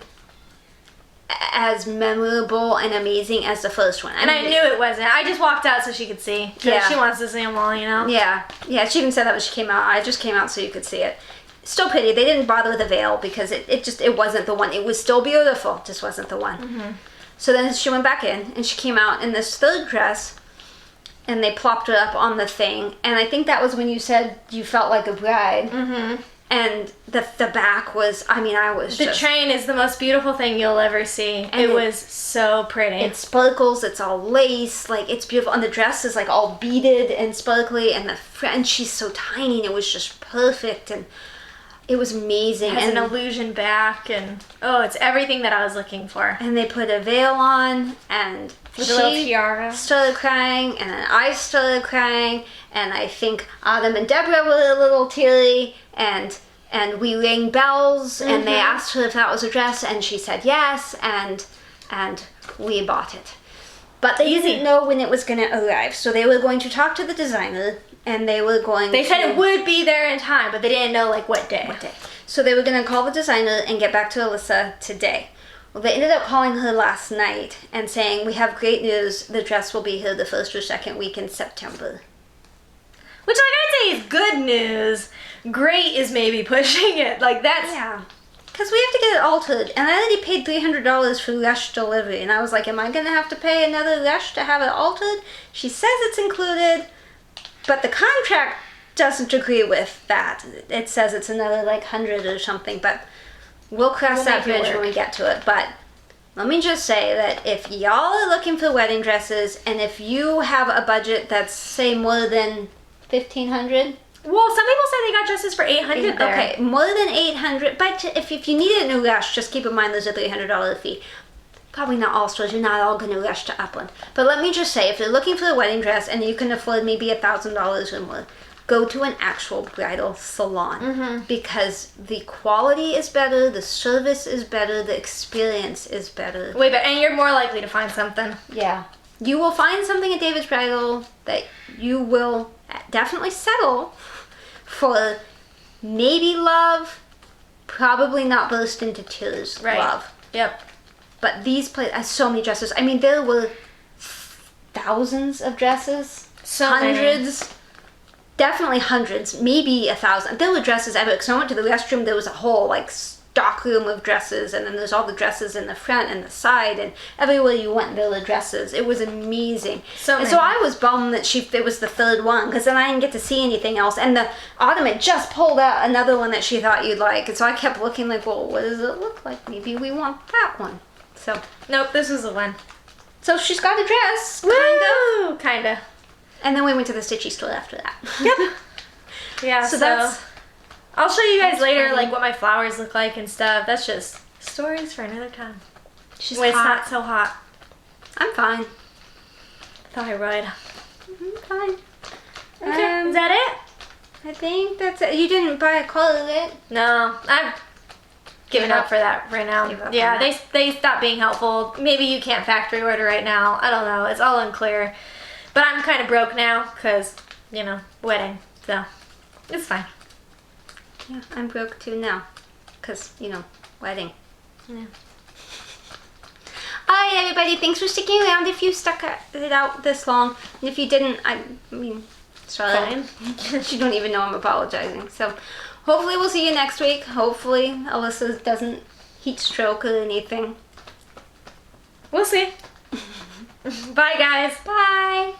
[SPEAKER 1] as memorable and amazing as the first one.
[SPEAKER 2] And I knew it wasn't. I just walked out so she could see. 'Cause
[SPEAKER 1] Yeah.
[SPEAKER 2] she wants to see them all, you know?
[SPEAKER 1] Yeah, she even said that when she came out. I just came out so you could see it. Still pretty. They didn't bother with the veil because it wasn't the one. It was still beautiful, just wasn't the one. So then she went back in, and she came out in this third dress, and they plopped her up on the thing. And I think that was when you said you felt like a bride. And the back was, I mean, I was
[SPEAKER 2] The
[SPEAKER 1] just...
[SPEAKER 2] train is the most beautiful thing you'll ever see.
[SPEAKER 1] And
[SPEAKER 2] It
[SPEAKER 1] it-
[SPEAKER 2] was so pretty.
[SPEAKER 1] It sparkles, it's all lace, like it's beautiful. And the dress is like all beaded and sparkly, and and she's so tiny, and it was just perfect, and it was amazing.
[SPEAKER 2] has
[SPEAKER 1] and
[SPEAKER 2] an illusion back, and oh, it's everything that I was looking for.
[SPEAKER 1] and they put a veil on, and
[SPEAKER 2] With a little tiara.
[SPEAKER 1] started crying, and then I started crying, and I think Autumn and Deborah were a little teary, and we rang bells, and they asked her if that was a dress, and she said yes, and we bought it. But they didn't know when it was going to arrive, so they were going to talk to the designer, and they were going
[SPEAKER 2] They
[SPEAKER 1] to...
[SPEAKER 2] said it would be there in time, but they didn't know like what day.
[SPEAKER 1] So they were going to call the designer and get back to Alyssa today. Well, they ended up calling her last night and saying, "We have great news. The dress will be here the first or second week in September."
[SPEAKER 2] Which like I'd say is good news. Great is maybe pushing it. Like that's
[SPEAKER 1] Yeah. Because we have to get it altered. And I already paid $300 for rush delivery. And I was like, am I going to have to pay another rush to have it altered? She says it's included, but the contract doesn't agree with that. It says it's another like 100 or something, but we'll cross
[SPEAKER 2] We'll
[SPEAKER 1] that
[SPEAKER 2] make it
[SPEAKER 1] bridge when
[SPEAKER 2] work.
[SPEAKER 1] we get to it. But let me just say that if y'all are looking for wedding dresses, and if you have a budget that's, say, more than $1,500,
[SPEAKER 2] well, some people say they got dresses for $800 there.
[SPEAKER 1] okay, more than $800. But if you need it in a rush, just keep in mind there's a $300 fee. Probably not all stores. You're not all going to rush to Upland. But let me just say, if you're looking for a wedding dress and you can afford maybe $1,000 or more, go to an actual bridal salon because the quality is better, the service is better, the experience is better.
[SPEAKER 2] Way better, and you're more likely to find something.
[SPEAKER 1] Yeah. You will find something at David's Bridal that you will definitely settle for. Maybe love, probably not burst into tears love.
[SPEAKER 2] Yep.
[SPEAKER 1] But these places, so many dresses. I mean, there were thousands of dresses.
[SPEAKER 2] So many.
[SPEAKER 1] Hundreds. Definitely hundreds, maybe 1,000. There were dresses everywhere. Because I went to the restroom, there was a whole like stock room of dresses, and then there's all the dresses in the front and the side, and everywhere you went there were dresses. It was amazing.
[SPEAKER 2] So
[SPEAKER 1] and so I was bummed that it was the third one, because then I didn't get to see anything else. And the Autumn had just pulled out another one that she thought you'd like, and so I kept looking like, well, what does it look like? Maybe we want that one. So
[SPEAKER 2] Nope, this was the one.
[SPEAKER 1] so she's got a dress,
[SPEAKER 2] Woo! Kinda.
[SPEAKER 1] And then we went to the Stitchy store after that.
[SPEAKER 2] Yep. Yeah,
[SPEAKER 1] So
[SPEAKER 2] so
[SPEAKER 1] that's-
[SPEAKER 2] I'll show you guys
[SPEAKER 1] that's
[SPEAKER 2] later
[SPEAKER 1] funny.
[SPEAKER 2] like what my flowers look like and stuff. That's just stories for another time.
[SPEAKER 1] She's
[SPEAKER 2] When it's
[SPEAKER 1] hot.
[SPEAKER 2] not so hot.
[SPEAKER 1] I'm fine.
[SPEAKER 2] Thyroid.
[SPEAKER 1] I'm fine.
[SPEAKER 2] Okay, is that it?
[SPEAKER 1] I think that's it. You didn't buy a color lit?
[SPEAKER 2] No, I've given up for that right now.
[SPEAKER 1] Give up
[SPEAKER 2] Yeah,
[SPEAKER 1] on that.
[SPEAKER 2] they stopped being helpful. Maybe you can't factory order right now. I don't know. It's all unclear. But I'm kind of broke now because, you know, wedding. So, it's fine.
[SPEAKER 1] Yeah, I'm broke too now. Because, you know, wedding.
[SPEAKER 2] Yeah.
[SPEAKER 1] Alright, everybody. Thanks for sticking around if you stuck it out this long. And if you didn't, I mean, sorry. You don't even know I'm apologizing. So, hopefully we'll see you next week. Hopefully Alyssa doesn't heat stroke or anything.
[SPEAKER 2] We'll see. Bye, guys.
[SPEAKER 1] Bye.